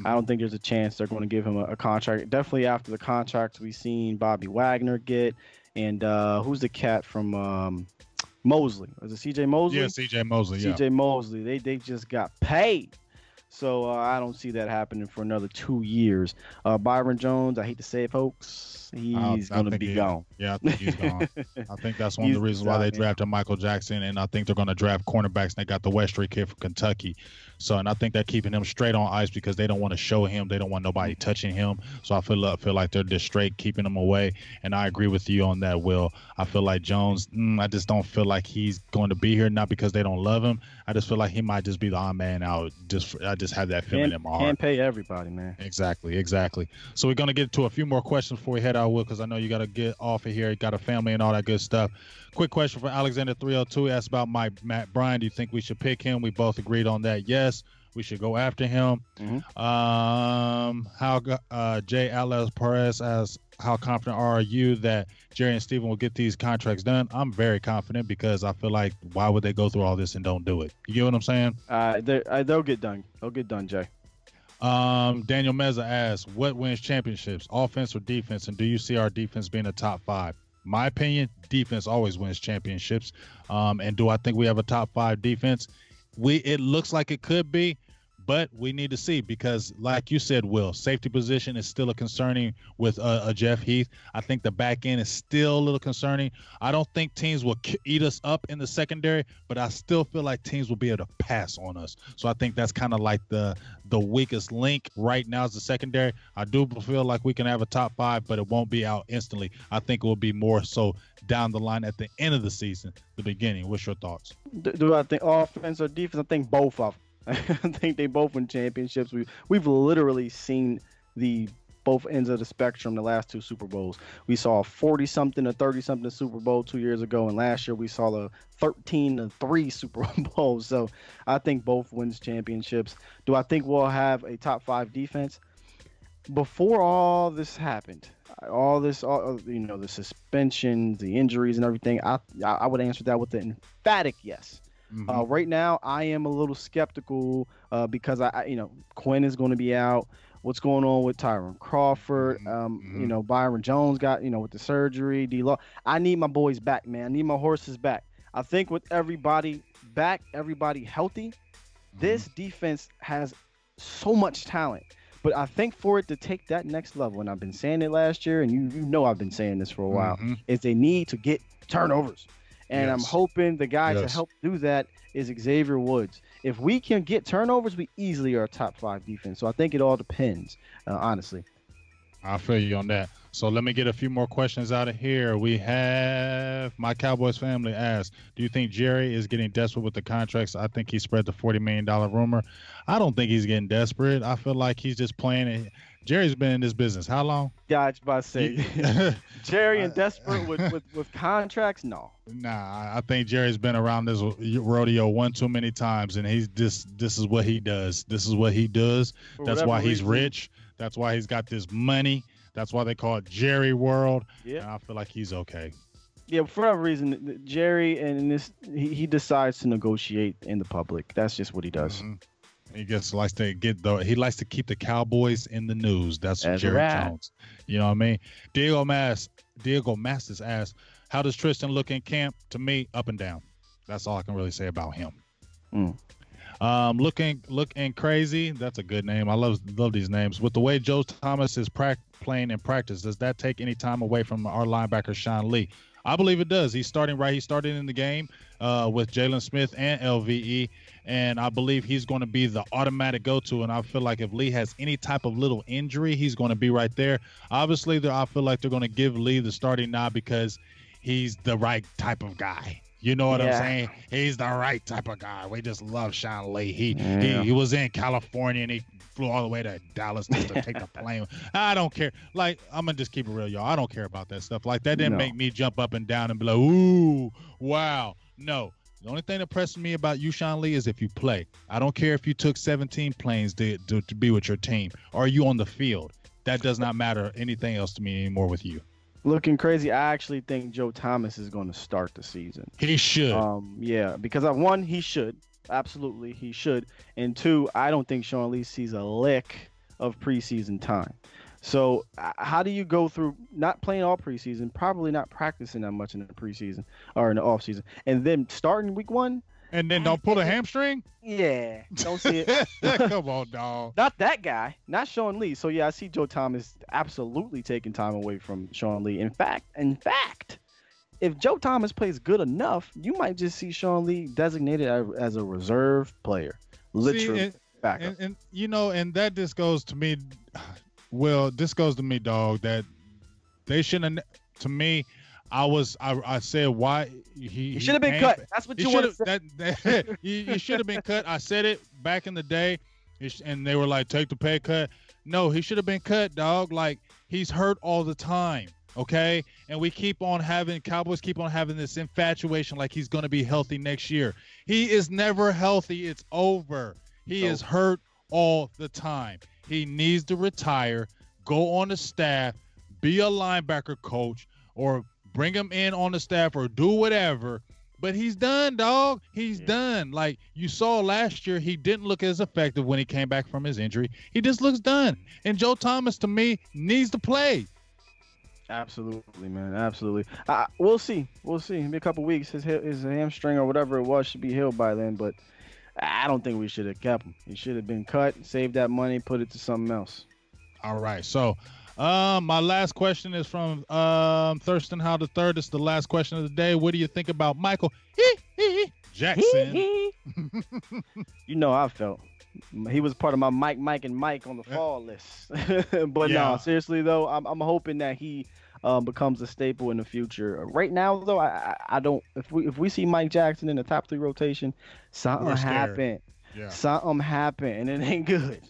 I don't think there's a chance they're going to give him a contract. Definitely after the contracts we've seen Bobby Wagner get, and who's the cat from Mosley? Is it C.J. Mosley? Yeah, C.J. Mosley. Yeah. C.J. Mosley. They just got paid. So I don't see that happening for another 2 years. Byron Jones, I hate to say it, folks, he's going to be gone. Yeah, I think he's gone. I think that's one of the reasons why they drafted Michael Jackson, and I think they're going to draft cornerbacks, and they got the Westry kid from Kentucky. So, and I think they're keeping him straight on ice because they don't want to show him. They don't want nobody touching him. So I feel like they're just straight keeping him away. And I agree with you on that, Will. I feel like Jones, I just don't feel like he's going to be here, not because they don't love him. I just feel like he might just be the odd man out. I just have that feeling in my heart. Can't pay everybody, man. Exactly. So we're going to get to a few more questions before we head out, Will, because I know you got to get off of here. You got a family and all that good stuff. Quick question for Alexander 302. He asked about Matt Bryan. Do you think we should pick him? We both agreed on that. Yes, we should go after him. Jay Alex Perez asks, how confident are you that Jerry and Steven will get these contracts done? I'm very confident because I feel like why would they go through all this and don't do it? You get what I'm saying? They'll get done. They'll get done, Jay. Daniel Meza asks, what wins championships, offense or defense? And do you see our defense being a top 5? My opinion, defense always wins championships. And do I think we have a top 5 defense? It looks like it could be, but we need to see because, like you said, Will, safety position is still a concerning with Jeff Heath. I think the back end is still a little concerning. I don't think teams will eat us up in the secondary, but I still feel like teams will be able to pass on us. So I think that's kind of like the weakest link right now is the secondary. I do feel like we can have a top 5, but it won't be out instantly. I think it will be more so down the line at the end of the season, the beginning. What's your thoughts? Do I think offense or defense? I think both of them. I think they both win championships. We've literally seen the both ends of the spectrum the last 2 Super Bowls. We saw a 40-something or 30-something Super Bowl 2 years ago, and last year we saw the 13-3 Super Bowl. So I think both wins championships. Do I think we'll have a top 5 defense? Before all this happened, the suspensions, the injuries, and everything, I would answer that with an emphatic yes. Right now, I am a little skeptical because Quinn is going to be out. What's going on with Tyron Crawford? Byron Jones got with the surgery. D-Law. I need my boys back, man. I need my horses back. I think with everybody back, everybody healthy, this defense has so much talent. But I think for it to take that next level, and I've been saying it last year, and you know I've been saying this for a while, is they need to get turnovers. And I'm hoping the guy to help do that is Xavier Woods. If we can get turnovers, we easily are a top 5 defense. So I think it all depends, honestly. I feel you on that. So let me get a few more questions out of here. We have my Cowboys family asked, do you think Jerry is getting desperate with the contracts? I think he spread the $40 million rumor. I don't think he's getting desperate. I feel like he's just playing it. Jerry's been in this business how long? Yeah, I was about to say, Jerry and desperate with contracts? No. Nah, I think Jerry's been around this rodeo one too many times, and this is what he does. This is what he does. That's why he's rich. That's why he's got this money. That's why they call it Jerry World. Yeah. And I feel like he's okay. Yeah, for whatever reason, Jerry he decides to negotiate in the public. That's just what he does. He likes to keep the Cowboys in the news. That's Jerry Jones. You know what I mean? Diego Masters asks, how does Tristan look in camp? To me, up and down. That's all I can really say about him. Looking crazy. That's a good name. I love these names. With the way Joe Thomas is playing in practice, does that take any time away from our linebacker Sean Lee? I believe it does. He's starting right. He started in the game with Jalen Smith and LVE, and I believe he's going to be the automatic go-to. And I feel like if Lee has any type of little injury, he's going to be right there. Obviously, I feel like they're going to give Lee the starting nod because he's the right type of guy. You know what I'm saying? He's the right type of guy. We just love Sean Lee. He was in California and he flew all the way to Dallas just to take the plane. I don't care. Like, I'm going to just keep it real, y'all. I don't care about that stuff. Like, that didn't make me jump up and down and be like, ooh, wow. No. The only thing that impresses me about you, Sean Lee, is if you play. I don't care if you took 17 planes to be with your team. Or are you on the field? That does not matter anything else to me anymore with you. Looking crazy. I actually think Joe Thomas is going to start the season. He should. Because one, he should. Absolutely, he should. And 2, I don't think Sean Lee sees a lick of preseason time. So how do you go through not playing all preseason, probably not practicing that much in the preseason or in the offseason, and then starting week 1? And then don't pull a hamstring? Yeah, don't see it. Come on, dog. Not that guy. Not Sean Lee. So, yeah, I see Joe Thomas absolutely taking time away from Sean Lee. In fact, if Joe Thomas plays good enough, you might just see Sean Lee designated as a reserve player. Literally backup. And and that just goes to me. Well, this goes to me, dog. That they shouldn't. To me, I said why he should have been cut. That's what you want to say. You should have been cut. I said it back in the day, and they were like, take the pay cut. No, he should have been cut, dog. Like, he's hurt all the time. Okay, and Cowboys keep on having this infatuation like he's going to be healthy next year. He is never healthy. It's over. He is hurt all the time. He needs to retire, go on the staff, be a linebacker coach, or bring him in on the staff, or do whatever. But he's done, dog. He's done. Like you saw last year, he didn't look as effective when he came back from his injury. He just looks done. And Joe Thomas, to me, needs to play. Absolutely, man. Absolutely. We'll see. In a couple weeks, his hamstring or whatever it was should be healed by then. But I don't think we should have kept him. He should have been cut, saved that money, put it to something else. All right. So, my last question is from Thurston Howe III. This is the last question of the day. What do you think about Michael Jackson? You know how I felt. He was part of my Mike, and Mike on the fall list. But no, seriously though, I'm hoping that he becomes a staple in the future. Right now though, I don't. If we see Mike Jackson in the top 3 rotation, something happened. Yeah. Something happened, and it ain't good.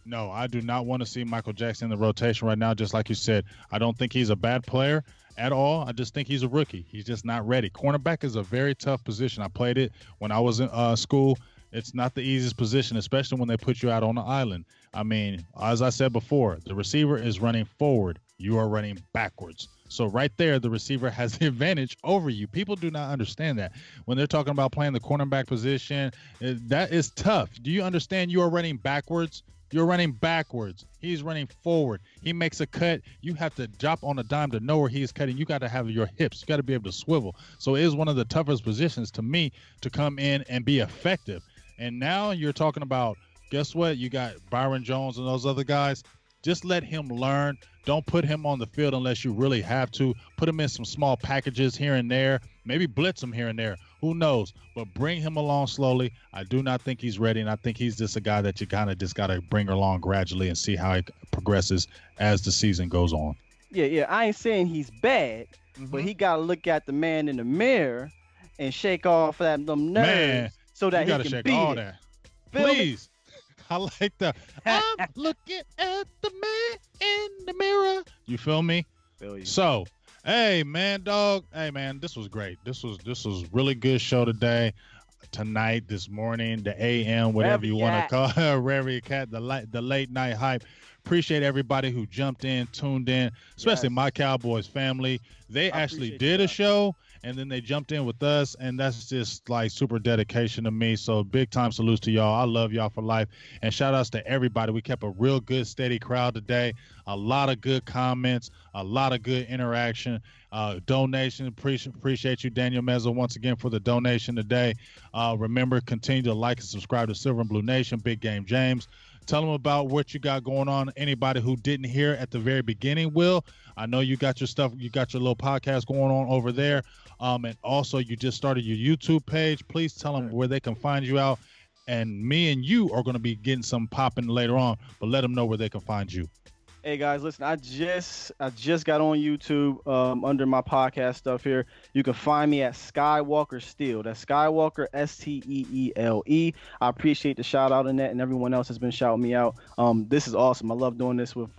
No, I do not want to see Michael Jackson in the rotation right now. Just like you said, I don't think he's a bad player at all. I just think he's a rookie. He's just not ready. Cornerback is a very tough position. I played it when I was in school. It's not the easiest position, especially when they put you out on the island. I mean, as I said before, the receiver is running forward. You are running backwards. So right there, the receiver has the advantage over you. People do not understand that. When they're talking about playing the cornerback position, that is tough. Do you understand you are running backwards? You're running backwards. He's running forward. He makes a cut. You have to drop on a dime to know where he is cutting. You got to have your hips. You got to be able to swivel. So it is one of the toughest positions to me to come in and be effective. And now you're talking about, guess what? You got Byron Jones and those other guys. Just let him learn. Don't put him on the field unless you really have to. Put him in some small packages here and there. Maybe blitz him here and there. Who knows? But bring him along slowly. I do not think he's ready, and I think he's just a guy that you kind of just got to bring along gradually and see how he progresses as the season goes on. Yeah. I ain't saying he's bad, but he got to look at the man in the mirror and shake off them nerves. Man. So that you he can shake beat all it. that. Please. I like that. I'm looking at the man in the mirror. You feel me? Feel you. So, hey, man, dog. Hey, man, this was great. This was really good show today, tonight, this morning, the AM, whatever you want to call it, Rary Cat, the late night hype. Appreciate everybody who jumped in, tuned in, especially my Cowboys family. They actually did a show, and then they jumped in with us, and that's just like super dedication to me. So big time salutes to y'all. I love y'all for life, and shout outs to everybody. We kept a real good, steady crowd today. A lot of good comments, a lot of good interaction, donation. Appreciate you, Daniel Mezzo, once again for the donation today. Remember, continue to like and subscribe to Silver and Blue Nation. Big Game James. Tell them about what you got going on. Anybody who didn't hear at the very beginning, Will, I know you got your stuff. You got your little podcast going on over there. And also, you just started your YouTube page. Please tell them where they can find you out. And me and you are going to be getting some popping later on, but let them know where they can find you. Hey guys, listen, I just got on YouTube under my podcast stuff here. You can find me at Skywalker Steele. That's Skywalker Steele. I appreciate the shout out in that, and everyone else has been shouting me out. This is awesome. I love doing this with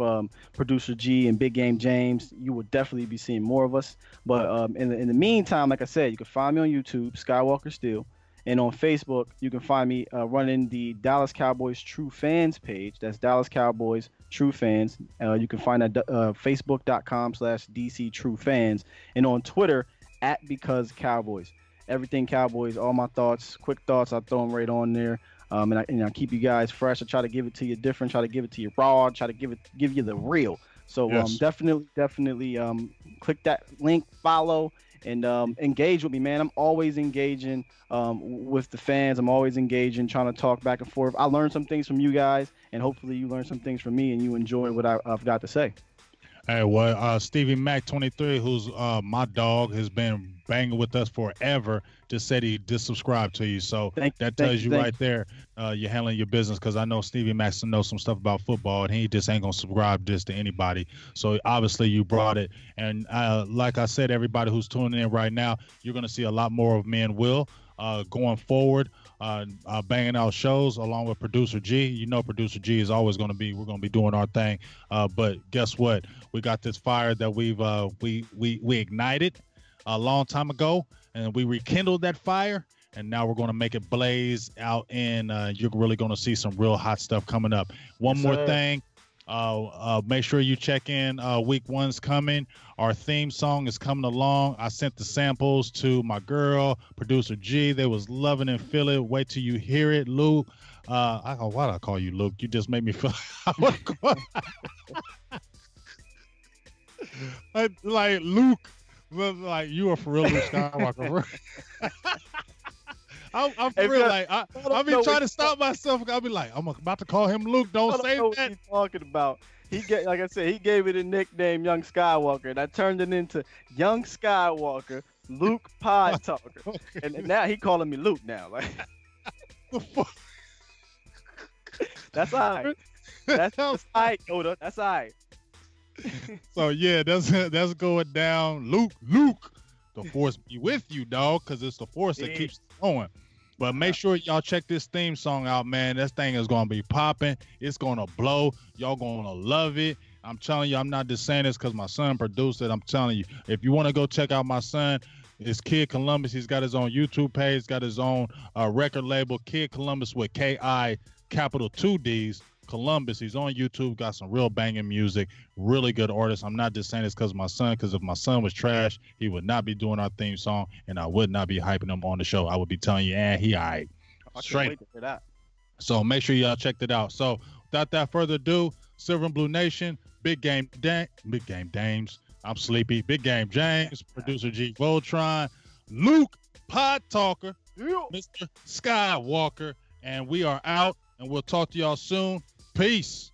producer G and Big Game James. You will definitely be seeing more of us. But in the meantime, like I said, you can find me on YouTube, Skywalker Steele. And on Facebook, you can find me running the Dallas Cowboys True Fans page. That's Dallas Cowboys True Fans. You can find that facebook.com/DC True Fans. And on Twitter, @BecauseCowboys. Everything Cowboys, all my thoughts, quick thoughts, I throw them right on there. And I keep you guys fresh. I try to give it to you different, try to give it to you raw, try to give you the real. So yes. Definitely click that link, follow, and engage with me, man. I'm always engaging with the fans. I'm always engaging, trying to talk back and forth. I learned some things from you guys, and hopefully you learn some things from me and you enjoy what I've got to say. Hey, well, Stevie Mac 23, who's my dog, has been banging with us forever. Just said he subscribed to you, so that tells you right there, you're handling your business. Because I know Stevie Mac knows some stuff about football, and he just ain't gonna subscribe just to anybody. So obviously you brought it, and like I said, everybody who's tuning in right now, you're gonna see a lot more of me and Will going forward. Banging out shows along with Producer G. You know, Producer G is always going to be. We're going to be doing our thing. But guess what? We got this fire that we ignited a long time ago, and we rekindled that fire. And now we're going to make it blaze out, and you're really going to see some real hot stuff coming up. One more thing. Make sure you check in. Week 1's coming. Our theme song is coming along. I sent the samples to my girl, Producer G. They was loving and feeling it. Wait till you hear it, Luke. Why do I call you Luke? You just made me feel like Luke. Like you are for real, Luke Skywalker. I'm for real. Like I be trying to stop myself. I'll be like, I'm about to call him Luke. Don't say that. What he's talking about? Like I said, he gave it a nickname, Young Skywalker, and I turned it into Young Skywalker, Luke Pod Talker, and now he calling me Luke now. Like that's all right. That's all right, Yoda. That's all right. So yeah, that's going down. Luke, the Force be with you, dog, because it's the Force that keeps going. But make sure y'all check this theme song out, man. This thing is going to be popping. It's going to blow. Y'all going to love it. I'm telling you, I'm not just saying this because my son produced it. I'm telling you, if you want to go check out my son, it's Kid Columbus. He's got his own YouTube page, got his own record label, Kid Columbus with K-I, capital 2 Ds. Columbus. He's on YouTube, got some real banging music, really good artist. I'm not just saying this because of my son, because if my son was trash, he would not be doing our theme song, and I would not be hyping him on the show. I would be telling you, he all right. Straight. So make sure y'all checked it out. So without that further ado, Silver and Blue Nation, Big Game Dames. I'm sleepy. Big Game James, Producer G Voltron, Luke Pod Talker, Mr. Skywalker, and we are out, and we'll talk to y'all soon. Peace.